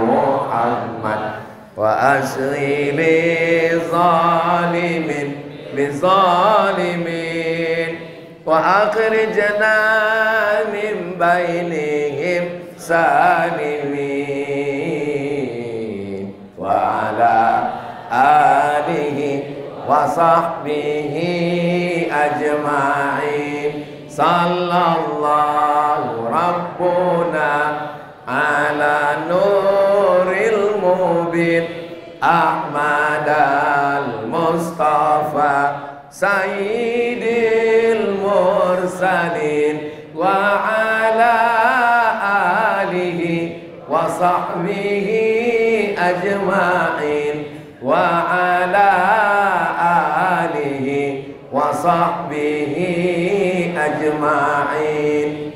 Muhammad wa asri li zalimin bizalimin wa akhrijna min bainihim salimin wa ala alihi wa sahbihi ajma'in sallallahu rabbuna ala nuril mubin Ahmad al-Mustafa sayyidil mursalin wa ala alihi wa sahbihi ajma'in wa ala alihi wa sahbihi ajma'in.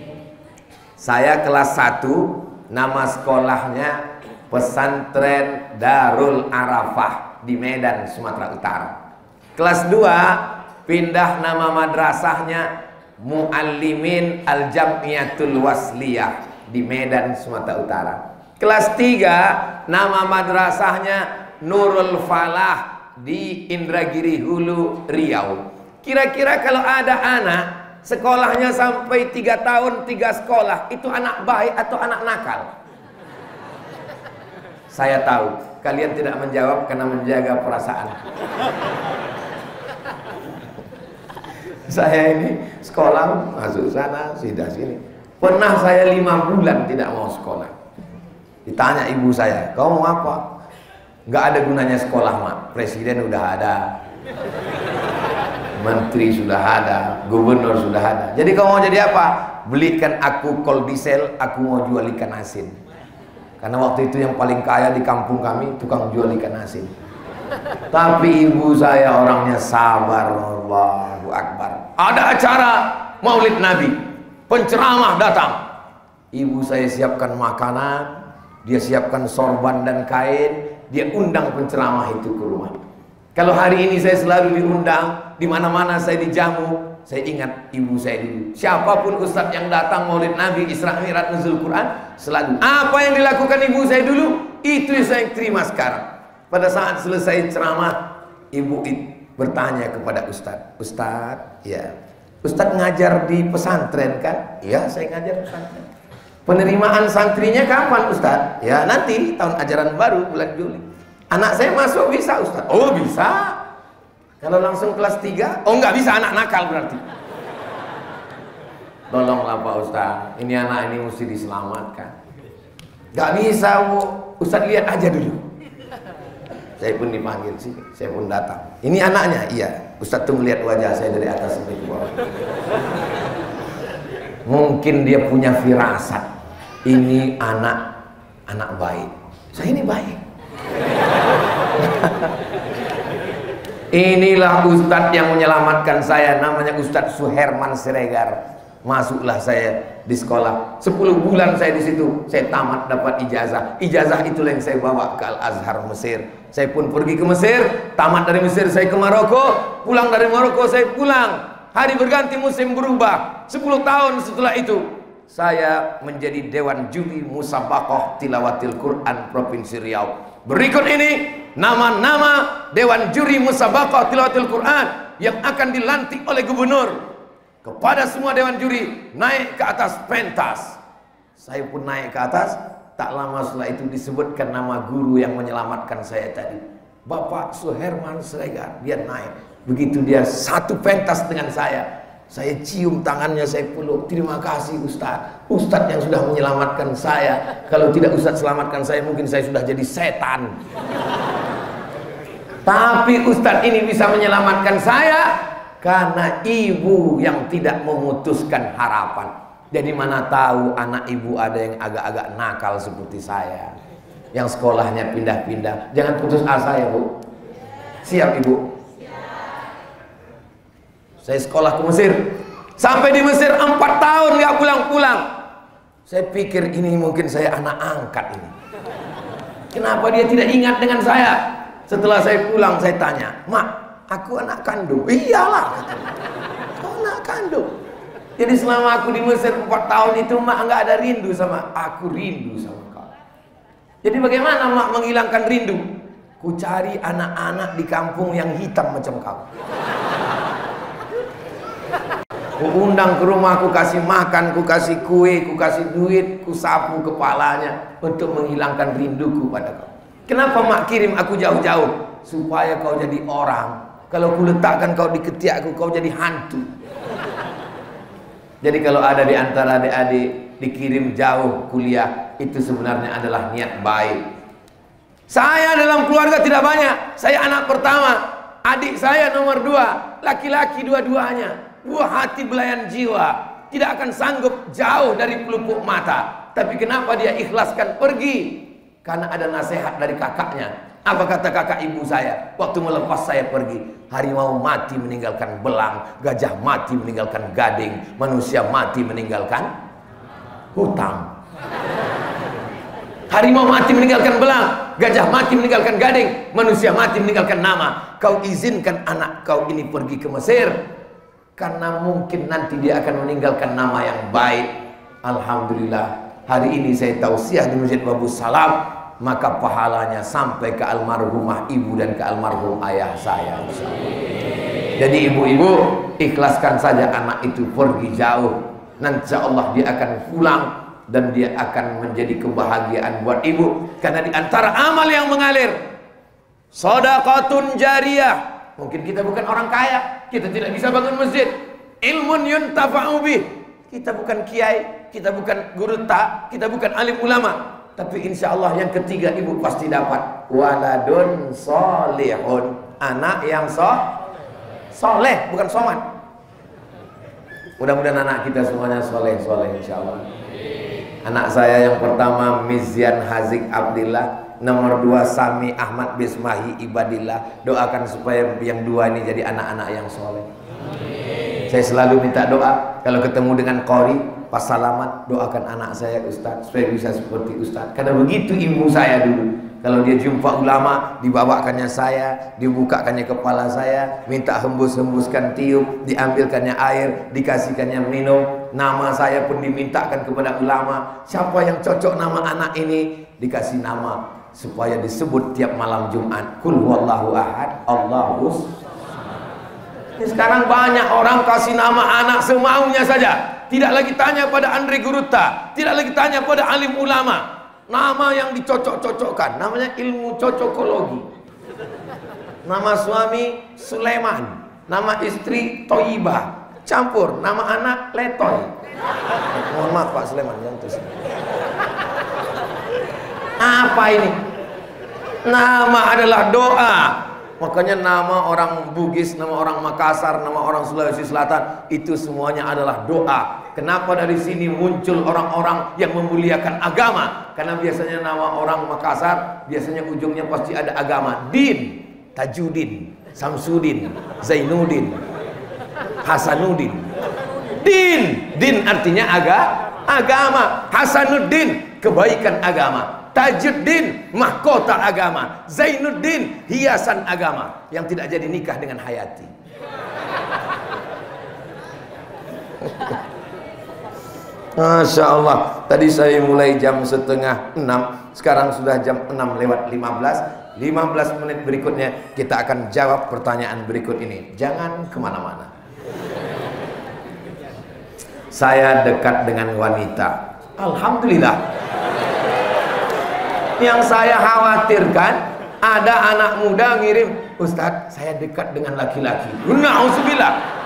Saya kelas 1, nama sekolahnya Pesantren Darul Arafah di Medan, Sumatera Utara. Kelas 2 pindah nama madrasahnya Muallimin Al-Jam'iyatul Wasliyah di Medan, Sumatera Utara. Kelas 3 nama madrasahnya Nurul Falah di Indragiri Hulu, Riau. Kira-kira kalau ada anak sekolahnya sampai 3 tahun 3 sekolah, itu anak baik atau anak nakal? Saya tahu kalian tidak menjawab karena menjaga perasaan. Saya ini sekolah masuk sana sudah sini. Pernah saya 5 bulan tidak mau sekolah. Ditanya ibu saya, kau mau apa? Nggak ada gunanya sekolah, mak. Presiden udah ada, menteri sudah ada, gubernur sudah ada. Jadi kau mau jadi apa? Belikan aku kol diesel, aku mau jual ikan asin. Karena waktu itu yang paling kaya di kampung kami tukang jual ikan asin. Tapi ibu saya orangnya sabar, Allahu Akbar. Ada acara Maulid Nabi, penceramah datang. Ibu saya siapkan makanan, dia siapkan sorban dan kain. Dia undang penceramah itu ke rumah. Kalau hari ini saya selalu diundang, di mana-mana saya dijamu, saya ingat ibu saya dulu. Siapapun ustadz yang datang Maulid Nabi, Isra Mi'raj, Nuzul Quran, selalu apa yang dilakukan ibu saya dulu, itu yang saya terima sekarang. Pada saat selesai ceramah, ibu bertanya kepada ustadz, ustadz, ya, ustadz ngajar di pesantren kan? Iya, saya ngajar di pesantren. Penerimaan santrinya kapan Ustaz? Ya nanti tahun ajaran baru bulan Juli. Anak saya masuk bisa Ustaz? Oh bisa. Kalau langsung kelas 3? Oh nggak bisa, anak nakal berarti. Tolonglah Pak Ustaz, ini anak ini mesti diselamatkan. Nggak bisa Bu, Ustaz lihat aja dulu. Saya pun dipanggil sih, saya pun datang. Ini anaknya? Iya. Ustaz tuh melihat wajah saya dari atas sampai ke bawah. Mungkin dia punya firasat. Ini anak baik. Saya ini baik. Inilah Ustadz yang menyelamatkan saya. Namanya Ustadz Suherman Siregar. Masuklah saya di sekolah. 10 bulan saya di situ. Saya tamat dapat ijazah. Ijazah itulah yang saya bawa ke Al-Azhar Mesir. Saya pun pergi ke Mesir. Tamat dari Mesir saya ke Maroko. Pulang dari Maroko saya pulang. Hari berganti musim berubah. 10 tahun setelah itu saya menjadi Dewan Juri Musabaqah Tilawatil Quran Provinsi Riau. Berikut ini nama-nama Dewan Juri Musabaqah Tilawatil Quran yang akan dilantik oleh gubernur. Kepada semua Dewan Juri, naik ke atas pentas. Saya pun naik ke atas. Tak lama setelah itu disebutkan nama guru yang menyelamatkan saya tadi, Bapak Suherman Siregar. Dia naik. Begitu dia satu pentas dengan saya cium tangannya, saya peluk. Terima kasih Ustadz. Ustadz yang sudah menyelamatkan saya. Kalau tidak Ustadz selamatkan saya, mungkin saya sudah jadi setan. Tapi Ustadz ini bisa menyelamatkan saya karena ibu yang tidak memutuskan harapan. Jadi mana tahu anak ibu ada yang agak-agak nakal seperti saya, yang sekolahnya pindah-pindah. Jangan putus asa ya Bu. Siap Ibu? Saya sekolah ke Mesir. Sampai di Mesir 4 tahun gak pulang-pulang. Saya pikir ini mungkin saya anak angkat ini. Kenapa dia tidak ingat dengan saya? Setelah saya pulang saya tanya, Mak, aku anak kandung. Iyalah katanya. Kau anak kandung. Jadi selama aku di Mesir 4 tahun itu Mak nggak ada rindu sama aku, rindu sama kau. Jadi bagaimana Mak menghilangkan rindu? Ku cari anak-anak di kampung yang hitam macam kau. Ku undang ke rumah, ku kasih makan, ku kasih kue, ku kasih duit, ku sapu kepalanya untuk menghilangkan rinduku pada kau. Kenapa Mak kirim aku jauh-jauh? Supaya kau jadi orang. Kalau ku letakkan kau di ketiakku, kau jadi hantu. Jadi kalau ada di antara adik-adik dikirim jauh kuliah, itu sebenarnya adalah niat baik. Saya dalam keluarga tidak banyak. Saya anak pertama. Adik saya nomor 2, laki-laki dua-duanya. Buah hati belayan jiwa, tidak akan sanggup jauh dari pelupuk mata. Tapi kenapa dia ikhlaskan pergi? Karena ada nasihat dari kakaknya. Apa kata kakak ibu saya waktu melepas saya pergi? Harimau mati meninggalkan belang, gajah mati meninggalkan gading, manusia mati meninggalkan hutang. Harimau mati meninggalkan belang, gajah mati meninggalkan gading, manusia mati meninggalkan nama. Kau izinkan anak kau ini pergi ke Mesir, karena mungkin nanti dia akan meninggalkan nama yang baik. Alhamdulillah, hari ini saya tausiah di Masjid Babus Salam, maka pahalanya sampai ke almarhumah ibu dan ke almarhum ayah saya. Jadi ibu-ibu, ikhlaskan saja anak itu pergi jauh. Nanti Allah dia akan pulang dan dia akan menjadi kebahagiaan buat ibu. Karena di antara amal yang mengalir, sedekatun jariyah. Mungkin kita bukan orang kaya, kita tidak bisa bangun masjid. Ilmun yuntafa'u bih. Kita bukan kiai, kita bukan guru tak, kita bukan alim ulama. Tapi insya Allah yang ketiga ibu pasti dapat. Waladun solihun. Anak yang soleh, bukan somat. Mudah-mudahan anak kita semuanya soleh-soleh insya Allah. Anak saya yang pertama Mizyan Hazik Abdillah, nomor 2 Sami Ahmad Bismahi Ibadillah. Doakan supaya yang 2 ini jadi anak-anak yang soleh. Saya selalu minta doa kalau ketemu dengan qori pas salaman, doakan anak saya Ustaz supaya bisa seperti Ustaz. Karena begitu ibu saya dulu. Kalau dia jumpa ulama, dibawakannya saya, dibukakannya kepala saya, minta hembus-hembuskan tiup, diambilkannya air, dikasihkannya minum. Nama saya pun dimintakan kepada ulama. Siapa yang cocok nama anak ini? Dikasih nama supaya disebut tiap malam Jumat. Kul huwallahu ahad, Allahus. Sekarang banyak orang kasih nama anak semaunya saja. Tidak lagi tanya pada Andre Guruta, tidak lagi tanya pada alim ulama. Nama yang dicocok-cocokkan, namanya ilmu cocokologi. Nama suami Sulaiman, nama istri Toyibah, campur nama anak Letoy. Mohon maaf Pak Sulaiman, jangan terus. Apa ini? Nama adalah doa. Makanya nama orang Bugis, nama orang Makassar, nama orang Sulawesi Selatan, itu semuanya adalah doa. Kenapa dari sini muncul orang-orang yang memuliakan agama? Karena biasanya nama orang Makassar, biasanya ujungnya pasti ada agama. Din, Tajudin, Samsudin, Zainuddin, Hasanuddin. Din artinya agama. Hasanuddin, kebaikan agama. Tajuddin, mahkota agama. Zainuddin, hiasan agama. Yang tidak jadi nikah dengan Hayati. Masya Allah, tadi saya mulai jam setengah 6, sekarang sudah jam 6 lewat 15 menit berikutnya kita akan jawab pertanyaan berikut ini. Jangan kemana-mana. Saya dekat dengan wanita. Alhamdulillah. Yang saya khawatirkan, ada anak muda ngirim, Ustadz saya dekat dengan laki-laki. Na'udzubillah.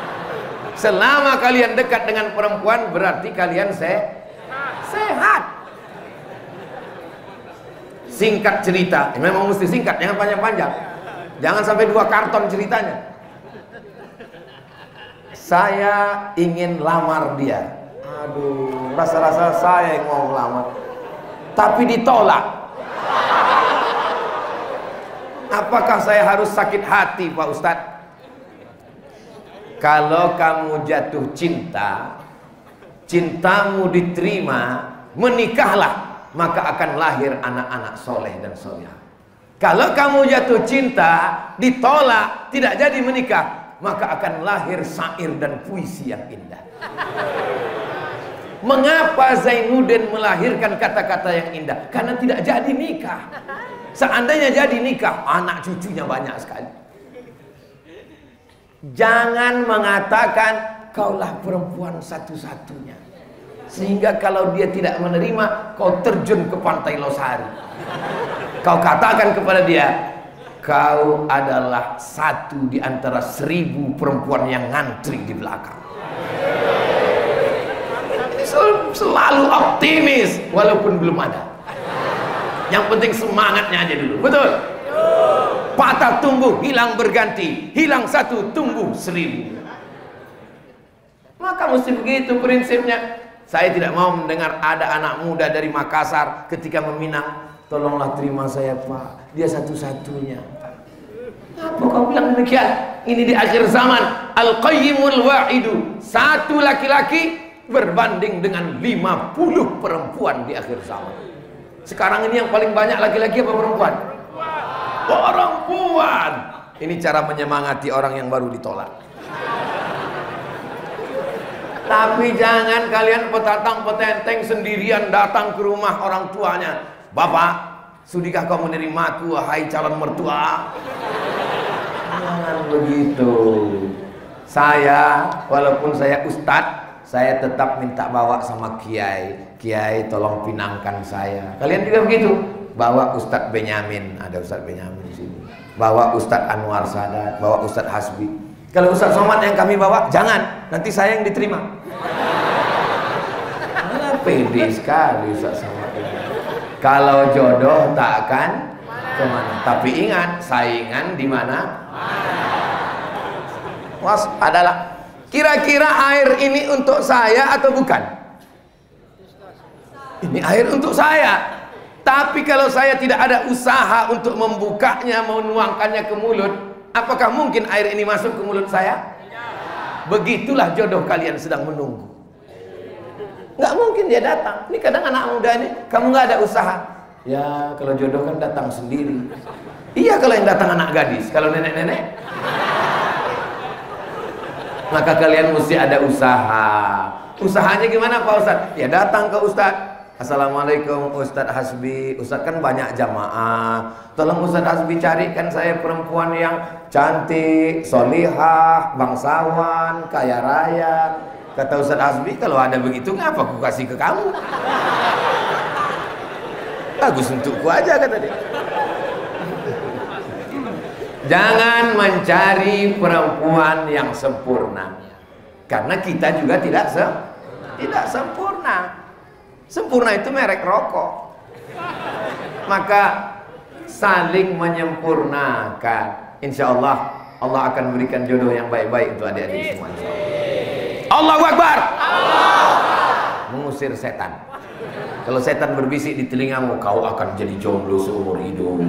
Selama kalian dekat dengan perempuan berarti kalian sehat. Singkat cerita, memang mesti singkat, jangan panjang-panjang. Jangan sampai 2 karton ceritanya. Saya ingin lamar dia. Aduh, rasa-rasa saya yang mau lamar, tapi ditolak. Apakah saya harus sakit hati, Pak Ustadz? Kalau kamu jatuh cinta, cintamu diterima, menikahlah, maka akan lahir anak-anak soleh dan solehah. Kalau kamu jatuh cinta, ditolak, tidak jadi menikah, maka akan lahir syair dan puisi yang indah. Mengapa Zainuddin melahirkan kata-kata yang indah? Karena tidak jadi nikah. Seandainya jadi nikah, anak cucunya banyak sekali. Jangan mengatakan kaulah perempuan satu-satunya, sehingga kalau dia tidak menerima, kau terjun ke pantai Losari. Kau katakan kepada dia, kau adalah satu di antara 1000 perempuan yang ngantri di belakang. Selalu optimis walaupun belum ada. Yang penting semangatnya aja dulu. Betul? Patah tumbuh, hilang berganti. Hilang 1, tumbuh 1000. Maka mesti begitu prinsipnya. Saya tidak mau mendengar ada anak muda dari Makassar ketika meminang, tolonglah terima saya Pak, dia satu-satunya. Apa kau bilang demikian? Ini di akhir zaman. Al-Qayyimul Wahidu, satu laki-laki berbanding dengan 50 perempuan di akhir zaman. Sekarang ini yang paling banyak laki-laki apa perempuan? Perempuan. Ini cara menyemangati orang yang baru ditolak. Tapi jangan kalian petatang petenteng sendirian datang ke rumah orang tuanya. Bapak, sudikah kau menerimaku wahai calon mertua? Jangan begitu. Saya, walaupun saya ustadz, saya tetap minta bawa sama kiai. Kiai tolong pinangkan saya. Kalian juga begitu? Bawa Ustadz Benyamin, ada Ustadz Benyamin di sini. Bawa Ustadz Anwar Sadat, bawa Ustadz Hasbi. Kalau Ustadz Somad yang kami bawa, jangan, nanti saya yang diterima. Pede sekali Ustadz Somad ini. Kalau jodoh tak akan kemana. Tapi ingat, saingan di mana? Was adalah. Kira-kira air ini untuk saya atau bukan? Ini air untuk saya. Tapi kalau saya tidak ada usaha untuk membukanya, menuangkannya ke mulut, apakah mungkin air ini masuk ke mulut saya? Begitulah jodoh kalian sedang menunggu. Nggak mungkin dia datang. Ini kadang anak muda ini, kamu nggak ada usaha. Ya kalau jodoh kan datang sendiri. Iya kalau yang datang anak gadis. Kalau nenek-nenek, maka kalian mesti ada usaha. Usahanya gimana Pak Ustadz? Ya datang ke Ustadz. Assalamualaikum Ustadz Hasbi. Ustadz kan banyak jamaah, tolong Ustadz Hasbi carikan saya perempuan yang cantik, solihah, bangsawan, kaya raya. Kata Ustadz Hasbi, kalau ada begitu ngapa aku kasih ke kamu? Bagus untukku aja, kata dia. Jangan mencari perempuan yang sempurna, karena kita juga tidak sempurna. Sempurna itu merek rokok. Maka saling menyempurnakan. Insya Allah Allah akan berikan jodoh yang baik-baik untuk adik-adik semua. Allahu Akbar. Mengusir setan. Kalau setan berbisik di telingamu, kau akan jadi jomblo seumur hidup,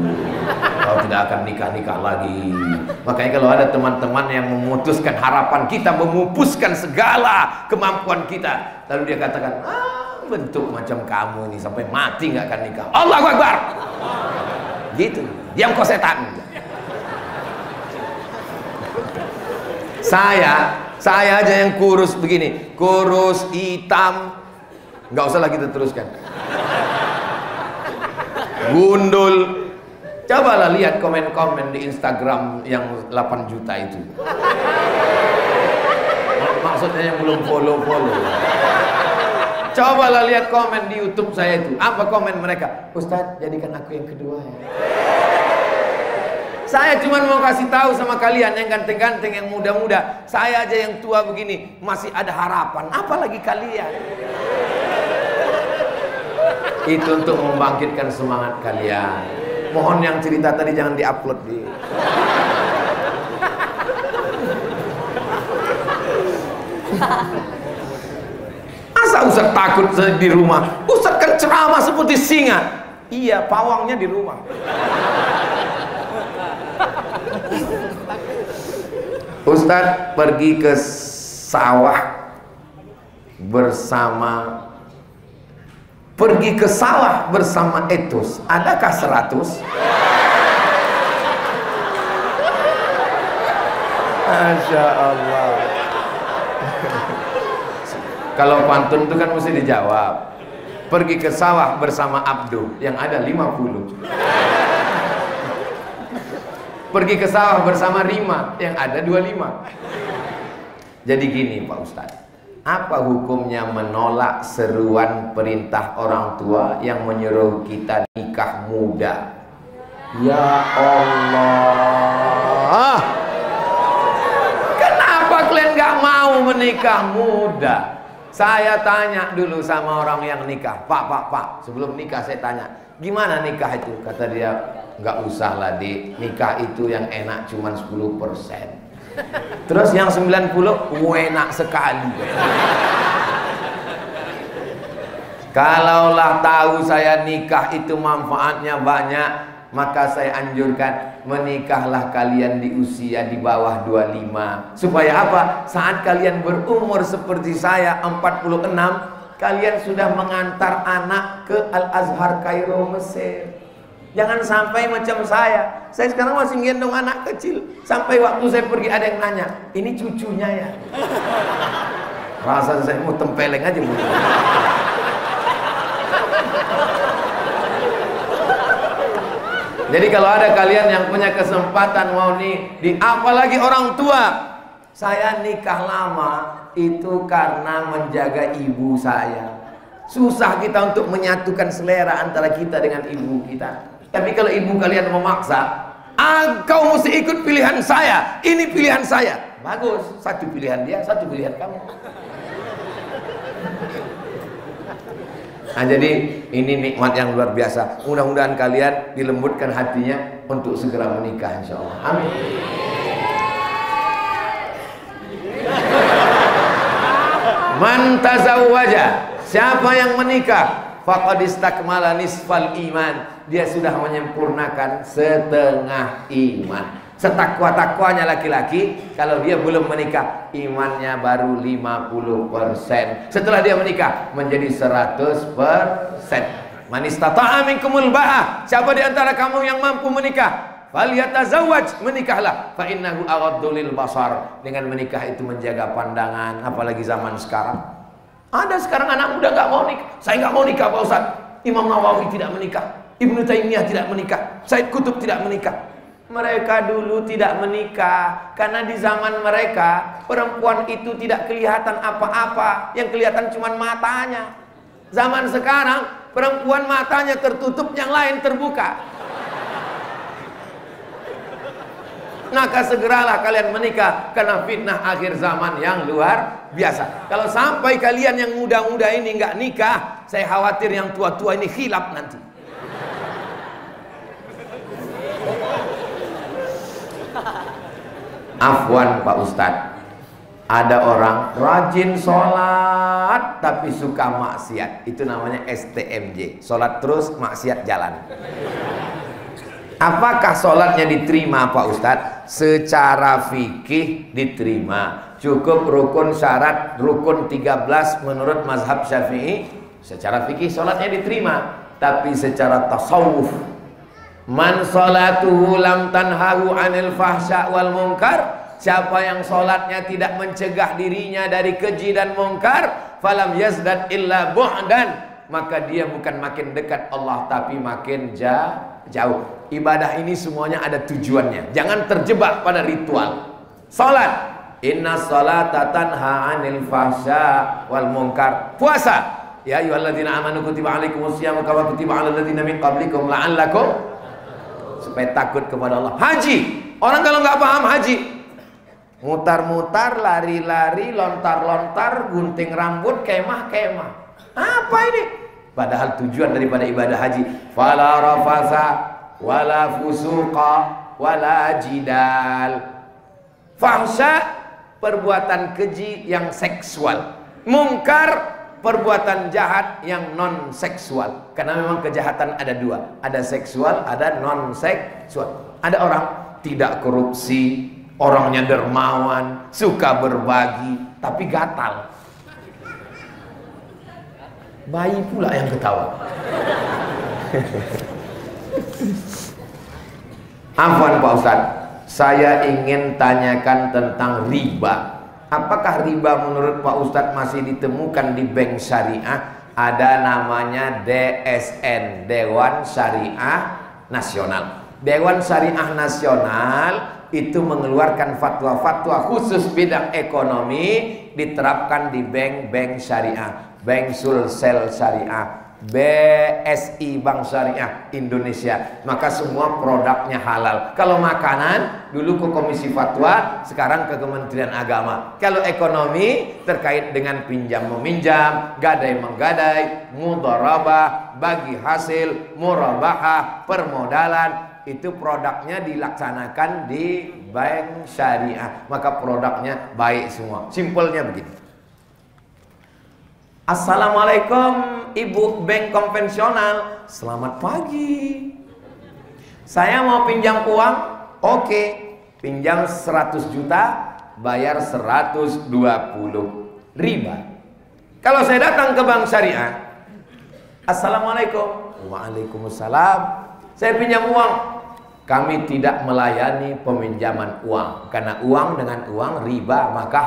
kau tidak akan nikah-nikah lagi. Makanya kalau ada teman-teman yang memutuskan harapan kita, memupuskan segala kemampuan kita, lalu dia katakan, bentuk macam kamu ini sampai mati nggak akan nikah. Allahu Akbar. Gitu. Diam kau setan. Saya aja yang kurus begini, kurus, hitam, Nggak usah lagi kita teruskan. Gundul. Cobalah lihat komen-komen di Instagram yang 8 juta itu. Maksudnya yang belum follow-follow. Cobalah lihat komen di YouTube saya itu. Apa komen mereka? Ustadz, jadikan aku yang kedua ya. Saya cuma mau kasih tahu sama kalian yang ganteng-ganteng, yang muda-muda. Saya aja yang tua begini masih ada harapan. Apalagi kalian. Itu untuk membangkitkan semangat kalian. Mohon yang cerita tadi jangan diupload di. Masa Ustaz takut di rumah? Ustaz kan ceramah seperti singa. Iya, pawangnya di rumah. Ustaz pergi ke sawah bersama etos. Adakah 100? Masya Allah. Kalau pantun itu kan mesti dijawab. Pergi ke sawah bersama Abdu, yang ada 50. Pergi ke sawah bersama Rima, yang ada 25. Jadi gini Pak Ustadz, apa hukumnya menolak seruan perintah orang tua yang menyuruh kita nikah muda? Ya Allah, kenapa kalian gak mau menikah muda? Saya tanya dulu sama orang yang nikah, Pak, sebelum nikah saya tanya, gimana nikah itu? Kata dia, nggak usah lah Dik, nikah itu yang enak cuma 10%. Terus yang 90 enak sekali. Kalaulah tahu saya nikah itu manfaatnya banyak, maka saya anjurkan menikahlah kalian di usia di bawah 25. Supaya apa? Saat kalian berumur seperti saya 46, kalian sudah mengantar anak ke Al-Azhar Kairo Mesir. Jangan sampai macam saya sekarang masih gendong anak kecil. Sampai waktu saya pergi ada yang nanya, ini cucunya ya? Rasa saya mau tempeleng aja. Jadi kalau ada kalian yang punya kesempatan mau apalagi orang tua, saya nikah lama itu karena menjaga ibu saya. Susah kita untuk menyatukan selera antara kita dengan ibu kita. Tapi kalau ibu kalian memaksa, kau mesti ikut pilihan saya, ini pilihan saya. Bagus, satu pilihan dia, satu pilihan kamu. Nah, jadi ini nikmat yang luar biasa. Mudah-mudahan kalian dilembutkan hatinya untuk segera menikah insyaallah. Amin. Man tazawwaja, siapa yang menikah, faqad istakmala nisfal iman, dia sudah menyempurnakan setengah iman. Setakwa-takwanya laki-laki, kalau dia belum menikah, imannya baru 50%. Setelah dia menikah, menjadi 100%. Man istata'a minkumul ba'ah, siapa di antara kamu yang mampu menikah, falyatazawwaj, menikahlah. Fa innahu aghaddu lil basar, dengan menikah itu menjaga pandangan. Apalagi zaman sekarang, ada sekarang anak muda gak mau nikah. Saya gak mau nikah Pak Ustaz. Imam Nawawi tidak menikah, Ibnu Taimiyah tidak menikah, Said Qutb tidak menikah. Mereka dulu tidak menikah karena di zaman mereka perempuan itu tidak kelihatan apa-apa, yang kelihatan cuma matanya. Zaman sekarang perempuan matanya tertutup, yang lain terbuka. Maka segeralah kalian menikah karena fitnah akhir zaman yang luar biasa. Kalau sampai kalian yang muda-muda ini nggak nikah, saya khawatir yang tua-tua ini khilaf nanti. Afwan Pak Ustadz, ada orang rajin sholat tapi suka maksiat. Itu namanya STMJ, sholat terus maksiat jalan. Apakah sholatnya diterima Pak Ustadz? Secara fikih diterima. Cukup rukun syarat, rukun 13 menurut mazhab Syafi'i. Secara fikih sholatnya diterima. Tapi secara tasawuf, man sholatuhu lam tanhahu anil fahsya wal munkar, siapa yang sholatnya tidak mencegah dirinya dari keji dan mungkar, falam yazdad illa bu'dan, maka dia bukan makin dekat Allah tapi makin jauh. Ibadah ini semuanya ada tujuannya. Jangan terjebak pada ritual. Salat, inna salata tanha 'anil fahsya wal munkar. Puasa, ya ayyuhalladzina amanu kutiba 'alaikumusyamu kama kutiba 'alal ladzina min qablikum la'allakum, supaya takut kepada Allah. Haji, orang kalau nggak paham haji, mutar-mutar, lari-lari, lontar-lontar, gunting rambut, kemah-kemah. Apa ini? Padahal tujuan daripada ibadah haji, fala rafasa wala fusuqa wala jidal. Fahsya, perbuatan keji yang seksual. Mungkar, perbuatan jahat yang non seksual. Karena memang kejahatan ada dua, ada seksual, ada non seksual. Ada orang tidak korupsi, orangnya dermawan, suka berbagi, tapi gatal. Bayi pula yang ketawa. Afwan Pak Ustadz, saya ingin tanyakan tentang riba. Apakah riba menurut Pak Ustadz masih ditemukan di bank syariah? Ada namanya DSN, Dewan Syariah Nasional. Dewan Syariah Nasional itu mengeluarkan fatwa-fatwa khusus bidang ekonomi, diterapkan di bank-bank syariah. Bank Sulsel Syariah, BSI Bank Syariah Indonesia. Maka semua produknya halal. Kalau makanan dulu ke Komisi Fatwa, sekarang ke Kementerian Agama. Kalau ekonomi terkait dengan pinjam meminjam, gadai menggadai, mudharabah, bagi hasil, murabahah, permodalan, itu produknya dilaksanakan di bank syariah. Maka produknya baik semua. Simpelnya begitu. Assalamualaikum Ibu bank konvensional. Selamat pagi. Saya mau pinjam uang. Oke, pinjam 100 juta, bayar 120 riba. Kalau saya datang ke bank syariah, Assalamualaikum. Waalaikumsalam. Saya pinjam uang. Kami tidak melayani peminjaman uang, karena uang dengan uang riba maka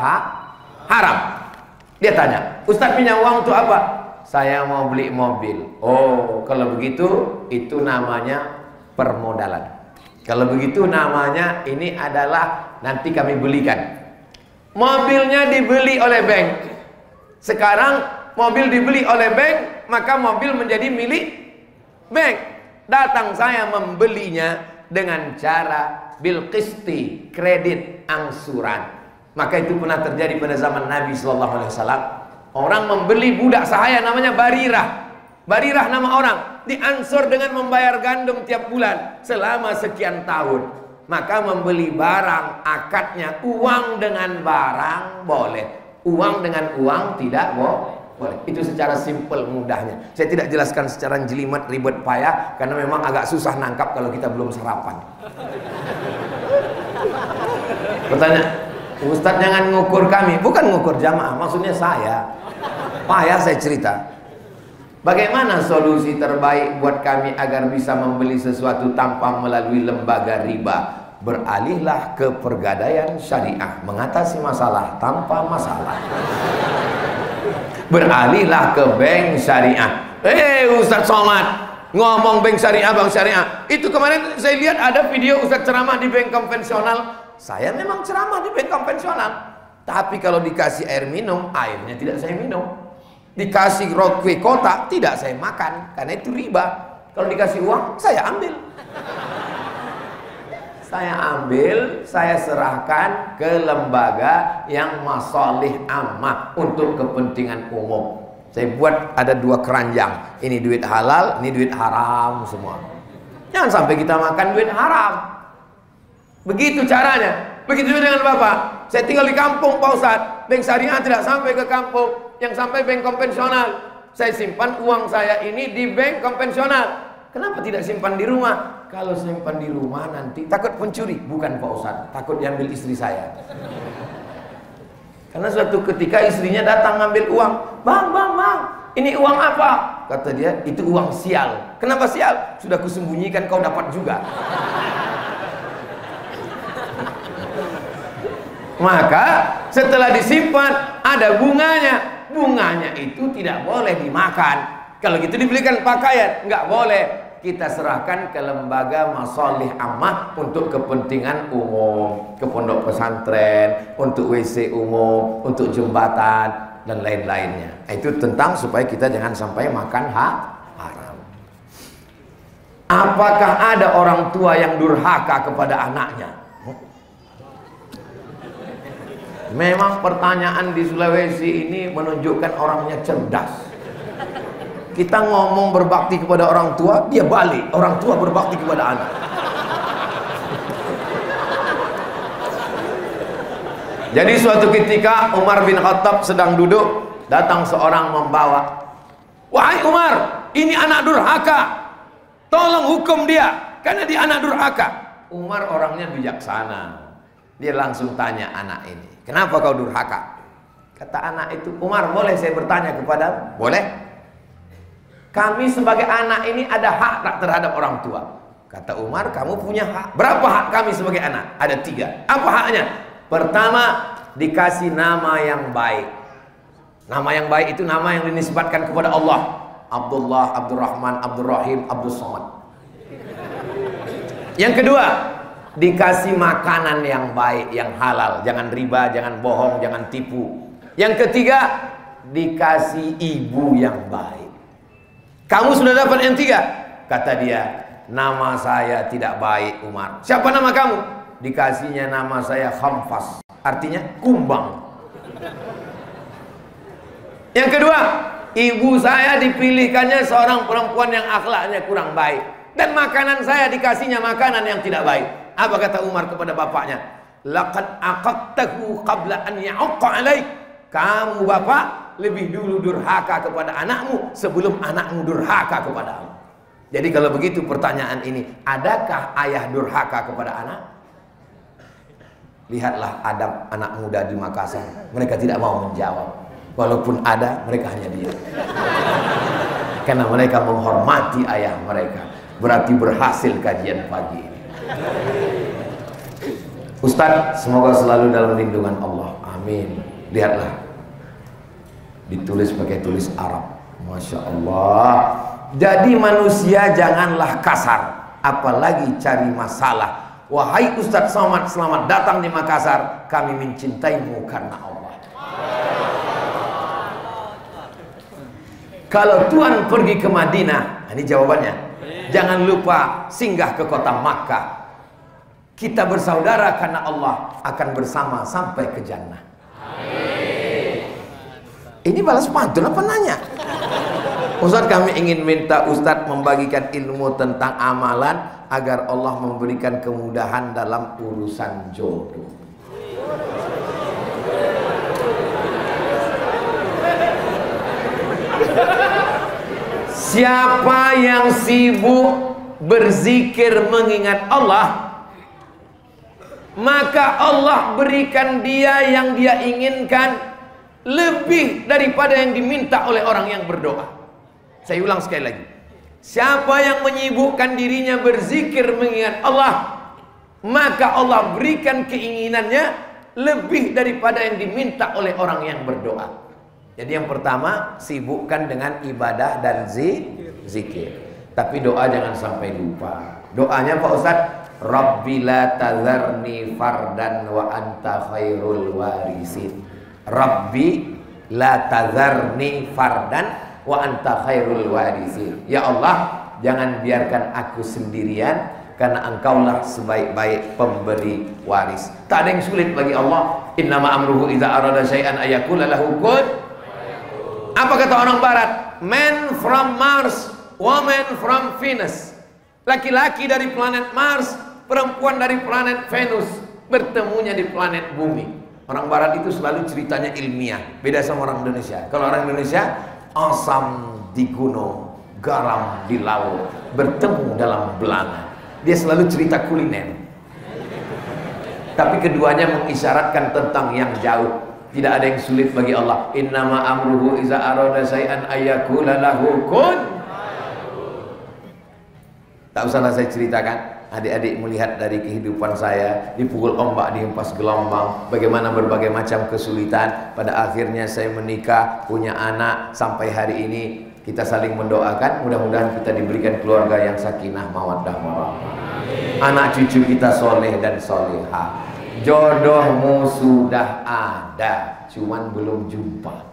haram. Dia tanya, Ustadz pinjam uang untuk apa? Saya mau beli mobil. Oh, kalau begitu itu namanya permodalan. Kalau begitu namanya ini adalah nanti kami belikan. Mobilnya dibeli oleh bank. Sekarang mobil dibeli oleh bank, maka mobil menjadi milik bank. Datang saya membelinya dengan cara bil qisti, kredit angsuran. Maka itu pernah terjadi pada zaman Nabi SAW. Orang membeli budak sahaya namanya Barirah. Barirah nama orang. Diansur dengan membayar gandum tiap bulan selama sekian tahun. Maka membeli barang, akadnya uang dengan barang boleh, uang dengan uang tidak boleh. Itu secara simpel mudahnya. Saya tidak jelaskan secara jelimet, ribet, payah, karena memang agak susah nangkap kalau kita belum sarapan. Bertanya, Ustadz jangan ngukur kami. Bukan ngukur jamaah, maksudnya saya. Payah saya cerita. Bagaimana solusi terbaik buat kami agar bisa membeli sesuatu tanpa melalui lembaga riba? Beralihlah ke pergadaian syariah, mengatasi masalah tanpa masalah. Beralihlah ke bank syariah. Ustadz Somad ngomong bank syariah, bank syariah. Itu kemarin saya lihat ada video Ustadz ceramah di bank konvensional. Saya memang ceramah di bank konvensional, tapi kalau dikasih air minum, airnya tidak saya minum. Dikasih roti kotak, tidak saya makan, karena itu riba. Kalau dikasih uang, saya ambil. Saya ambil, saya serahkan ke lembaga yang masalih ammah untuk kepentingan umum. Saya buat ada 2 keranjang. Ini duit halal, ini duit haram semua. Jangan sampai kita makan duit haram. Begitu caranya. Begitu juga dengan Bapak. Saya tinggal di kampung Pak Ustadz. Bank syariah tidak sampai ke kampung, yang sampai bank konvensional. Saya simpan uang saya ini di bank konvensional. Kenapa tidak simpan di rumah? Kalau simpan di rumah nanti takut pencuri. Bukan Pak Ustadz, takut diambil istri saya. Karena suatu ketika istrinya datang ngambil uang. Bang, ini uang apa? Kata dia, itu uang sial. Kenapa sial? Sudah kusembunyikan, kau dapat juga. Maka setelah disimpan ada bunganya. bunganya itu tidak boleh dimakan. Kalau gitu dibelikan pakaian, nggak boleh. Kita serahkan ke lembaga masalih ammah untuk kepentingan umum, ke pondok pesantren, untuk WC umum, untuk jembatan dan lain-lainnya. Itu tentang supaya kita jangan sampai makan haram. Apakah ada orang tua yang durhaka kepada anaknya? Memang pertanyaan di Sulawesi ini menunjukkan orangnya cerdas. Kita ngomong berbakti kepada orang tua, dia balik, orang tua berbakti kepada anak. Jadi suatu ketika Umar bin Khattab sedang duduk, datang seorang membawa, "Wahai Umar, ini anak durhaka, tolong hukum dia, karena dia anak durhaka." Umar orangnya bijaksana, dia langsung tanya anak ini, "Kenapa kau durhaka?" Kata anak itu, "Umar, boleh saya bertanya kepadamu?" "Boleh." "Kami sebagai anak ini ada hak tak terhadap orang tua?" Kata Umar, "Kamu punya hak." "Berapa hak kami sebagai anak?" "Ada 3. "Apa haknya?" "Pertama, dikasih nama yang baik." Nama yang baik itu nama yang dinisbatkan kepada Allah. Abdullah, Abdurrahman, Abdurrahim, Abdus Somad. Yang kedua, dikasih makanan yang baik, yang halal. Jangan riba, jangan bohong, jangan tipu. Yang ketiga, dikasih ibu yang baik. "Kamu sudah dapat yang 3. Kata dia, "Nama saya tidak baik, Umar." "Siapa nama kamu?" Dikasihnya nama saya Khamfas, artinya kumbang. Yang kedua, ibu saya dipilihkannya seorang perempuan yang akhlaknya kurang baik, dan makanan saya dikasihnya makanan yang tidak baik. Apa kata Umar kepada bapaknya? "Laqad aqadtahu qabla an ya'uqqa alaik." Kamu bapak lebih dulu durhaka kepada anakmu sebelum anakmu durhaka kepadamu. Jadi kalau begitu pertanyaan ini, adakah ayah durhaka kepada anak? Lihatlah adab anak muda di Makassar, mereka tidak mau menjawab. Walaupun ada, mereka hanya diam. Karena mereka menghormati ayah mereka. Berarti berhasil kajian pagi ini. Ustadz, semoga selalu dalam lindungan Allah. Amin. Lihatlah, ditulis pakai tulis Arab. Masya Allah. Jadi manusia janganlah kasar, apalagi cari masalah. Wahai Ustadz Somad, selamat datang di Makassar. Kami mencintaimu karena Allah. Kalau Tuhan pergi ke Madinah, ini jawabannya, jangan lupa singgah ke kota Makkah. Kita bersaudara karena Allah, akan bersama sampai ke jannah. Ini balas pantun apa nanya? Ustadz, kami ingin minta Ustadz membagikan ilmu tentang amalan agar Allah memberikan kemudahan dalam urusan jodoh. Siapa yang sibuk berzikir mengingat Allah, maka Allah berikan dia yang dia inginkan lebih daripada yang diminta oleh orang yang berdoa. Saya ulang sekali lagi. Siapa yang menyibukkan dirinya berzikir mengingat Allah, maka Allah berikan keinginannya lebih daripada yang diminta oleh orang yang berdoa. Jadi yang pertama, sibukkan dengan ibadah dan zikir. Tapi doa jangan sampai lupa. Doanya Pak Ustadz, Rabbi la tazarni fardan wa anta khairul warisin. Rabbi la tazarni fardan wa anta khairul warisin. Ya Allah, jangan biarkan aku sendirian, karena engkaulah sebaik-baik pemberi waris. Tak ada yang sulit bagi Allah. Innama amruhu idza arada syai'an ayaqula lahu kun. Apa kata orang barat? Man from Mars, woman from Venus. Laki-laki dari planet Mars, perempuan dari planet Venus, bertemunya di planet bumi. Orang barat itu selalu ceritanya ilmiah, beda sama orang Indonesia. Kalau orang Indonesia, asam di gunung, garam di laut, bertemu dalam belanga. Dia selalu cerita kuliner. Tapi keduanya mengisyaratkan tentang yang jauh. Tidak ada yang sulit bagi Allah. Innama amruhu iza arada syai'an ayyakula lahu kun. Tak usahlah saya ceritakan. Adik-adik melihat dari kehidupan saya, dipukul ombak, dihempas gelombang, bagaimana berbagai macam kesulitan. Pada akhirnya saya menikah, punya anak, sampai hari ini kita saling mendoakan, mudah-mudahan kita diberikan keluarga yang sakinah mawaddah warahmah. Anak cucu kita soleh dan soleha. Jodohmu sudah ada, cuman belum jumpa.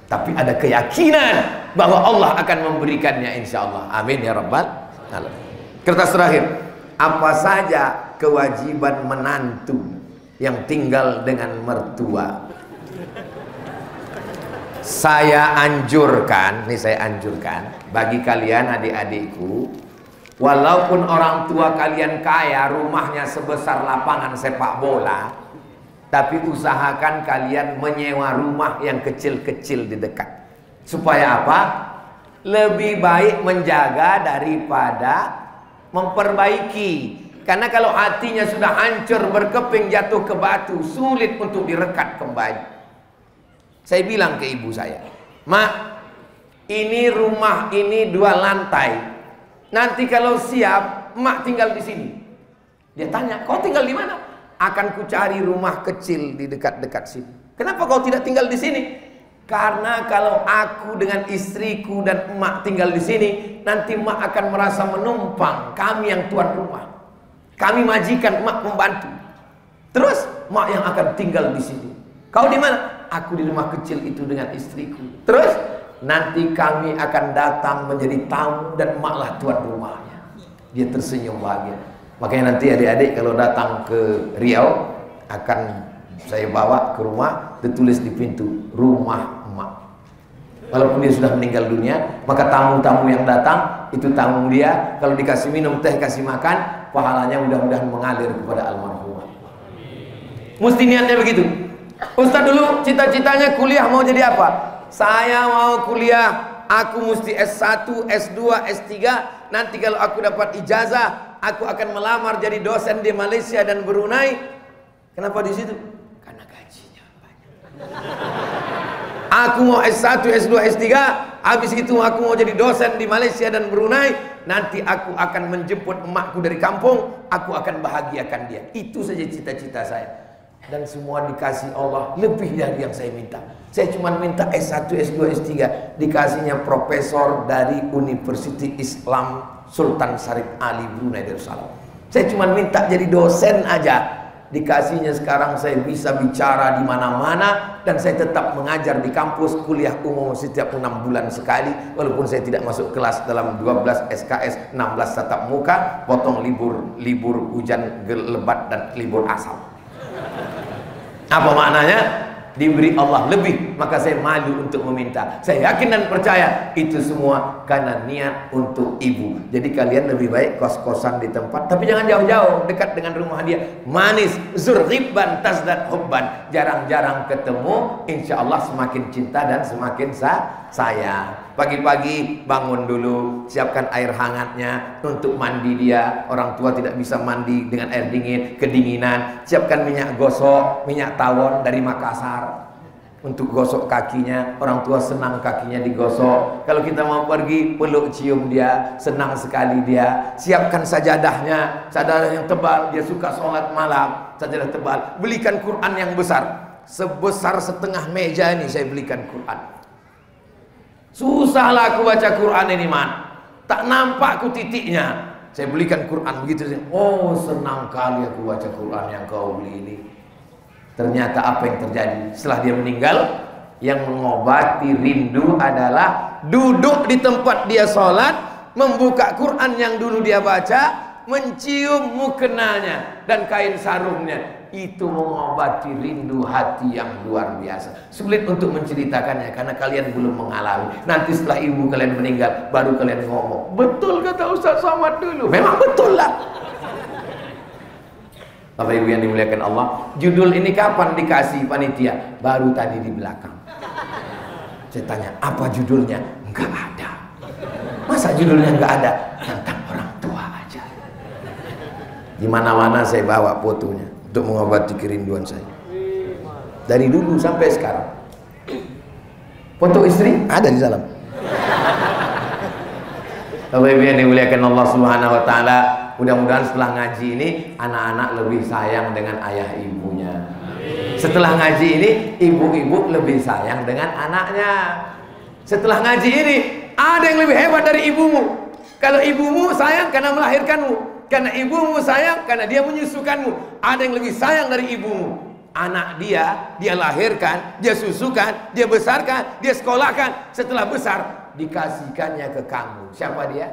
Tapi ada keyakinan bahwa Allah akan memberikannya, insya Allah. Amin ya rabbal alamin. Kertas terakhir, apa saja kewajiban menantu yang tinggal dengan mertua? Saya anjurkan bagi kalian adik-adikku, walaupun orang tua kalian kaya, rumahnya sebesar lapangan sepak bola, tapi usahakan kalian menyewa rumah yang kecil-kecil di dekat. Supaya apa? Lebih baik menjaga daripada memperbaiki. Karena kalau hatinya sudah hancur, berkeping, jatuh ke batu, sulit untuk direkat kembali. Saya bilang ke ibu saya, "Mak, ini rumah ini 2 lantai. Nanti kalau siap, mak tinggal di sini." Dia tanya, "Kau tinggal di mana?" "Akan ku cari rumah kecil di dekat-dekat sini." "Kenapa kau tidak tinggal di sini?" "Karena kalau aku dengan istriku dan emak tinggal di sini, nanti emak akan merasa menumpang. Kami yang tuan rumah. Kami majikan, emak pembantu. Terus emak yang akan tinggal di sini. Kau di mana?" "Aku di rumah kecil itu dengan istriku." "Terus?" "Nanti kami akan datang menjadi tamu dan emaklah tuan rumahnya." Dia tersenyum bahagia. Makanya nanti adik-adik kalau datang ke Riau, akan saya bawa ke rumah, tertulis di pintu, "Rumah emak." Walaupun dia sudah meninggal dunia, maka tamu-tamu yang datang itu tamu dia. Kalau dikasih minum teh, kasih makan, pahalanya mudah-mudahan mengalir kepada almarhumah. Mesti niatnya begitu. Ustaz dulu cita-citanya kuliah mau jadi apa? "Saya mau kuliah, aku mesti S1, S2, S3. Nanti kalau aku dapat ijazah, aku akan melamar jadi dosen di Malaysia dan Brunei." Kenapa di situ? Karena gajinya banyak. "Aku mau S1, S2, S3, habis itu aku mau jadi dosen di Malaysia dan Brunei. Nanti aku akan menjemput emakku dari kampung, aku akan bahagiakan dia." Itu saja cita-cita saya. Dan semua dikasih Allah lebih dari yang saya minta. Saya cuma minta S1, S2, S3, dikasihnya profesor dari University Islam Sultan Syarif Ali Brunei Darussalam. Saya cuma minta jadi dosen aja. Dikasihnya sekarang saya bisa bicara di mana-mana, dan saya tetap mengajar di kampus, kuliah umum setiap 6 bulan sekali, walaupun saya tidak masuk kelas dalam 12 SKS, 16 tatap muka, potong libur hujan lebat dan libur asal. Apa maknanya? Diberi Allah lebih, maka saya malu untuk meminta. Saya yakin dan percaya itu semua karena niat untuk ibu. Jadi kalian lebih baik kos-kosan di tempat, tapi jangan jauh-jauh, dekat dengan rumah dia. Manis, zurghibban tazdad hubban. Jarang-jarang ketemu, insya Allah semakin cinta dan semakin sayang. Pagi-pagi bangun dulu, siapkan air hangatnya untuk mandi dia. Orang tua tidak bisa mandi dengan air dingin, kedinginan. Siapkan minyak gosok, minyak tawon dari Makassar untuk gosok kakinya. Orang tua senang kakinya digosok. Kalau kita mau pergi, peluk cium dia, senang sekali dia. Siapkan sajadahnya, sajadah yang tebal, dia suka sholat malam, sajadah tebal. Belikan Quran yang besar, sebesar setengah meja ini saya belikan Quran. Susahlah aku baca Quran ini, man. Tak nampak aku titiknya. Saya belikan Quran begitu. Oh, senang kali aku baca Quran yang kau beli ini. Ternyata apa yang terjadi setelah dia meninggal? Yang mengobati rindu adalah duduk di tempat dia sholat, membuka Quran yang dulu dia baca, mencium mukenanya dan kain sarungnya. Itu mengobati rindu hati yang luar biasa. Sulit untuk menceritakannya karena kalian belum mengalami. Nanti setelah ibu kalian meninggal, baru kalian ngomong, "Betul kata Ustaz Somad dulu." Memang betul lah. Bapak Ibu yang dimuliakan Allah, judul ini kapan dikasih panitia? Baru tadi di belakang. Saya tanya, apa judulnya? Enggak ada. Masa judulnya enggak ada? Tentang orang tua aja. Di mana-mana saya bawa fotonya untuk mengobati kerinduan saya. Dari dulu sampai sekarang. Foto istri ada di dalam. Bapak Ibu yang dimuliakan Allah Subhanahu wa taala, Mudah-mudahan setelah ngaji ini anak-anak lebih sayang dengan ayah ibunya. Setelah ngaji ini ibu-ibu lebih sayang dengan anaknya. Setelah ngaji ini ada yang lebih hebat dari ibumu. Kalau ibumu sayang karena melahirkanmu, karena ibumu sayang karena dia menyusukanmu, ada yang lebih sayang dari ibumu. Anak dia lahirkan, dia susukan, dia besarkan, dia sekolahkan. Setelah besar dikasihkannya ke kamu. Siapa dia?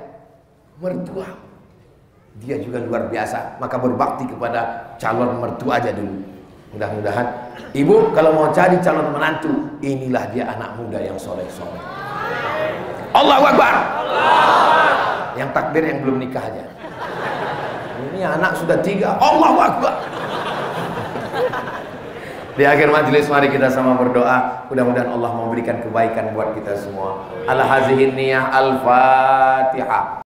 Mertua. Dia juga luar biasa. Maka berbakti kepada calon mertua aja dulu. Mudah-mudahan ibu kalau mau cari calon menantu, inilah dia anak muda yang soleh-soleh. Allahu Akbar. Yang takbir yang belum nikah aja. Ini anak sudah 3. Allahu Akbar. Di akhir majelis mari kita sama berdoa, mudah-mudahan Allah memberikan kebaikan buat kita semua. Al-hazihin niyah al-Fatihah.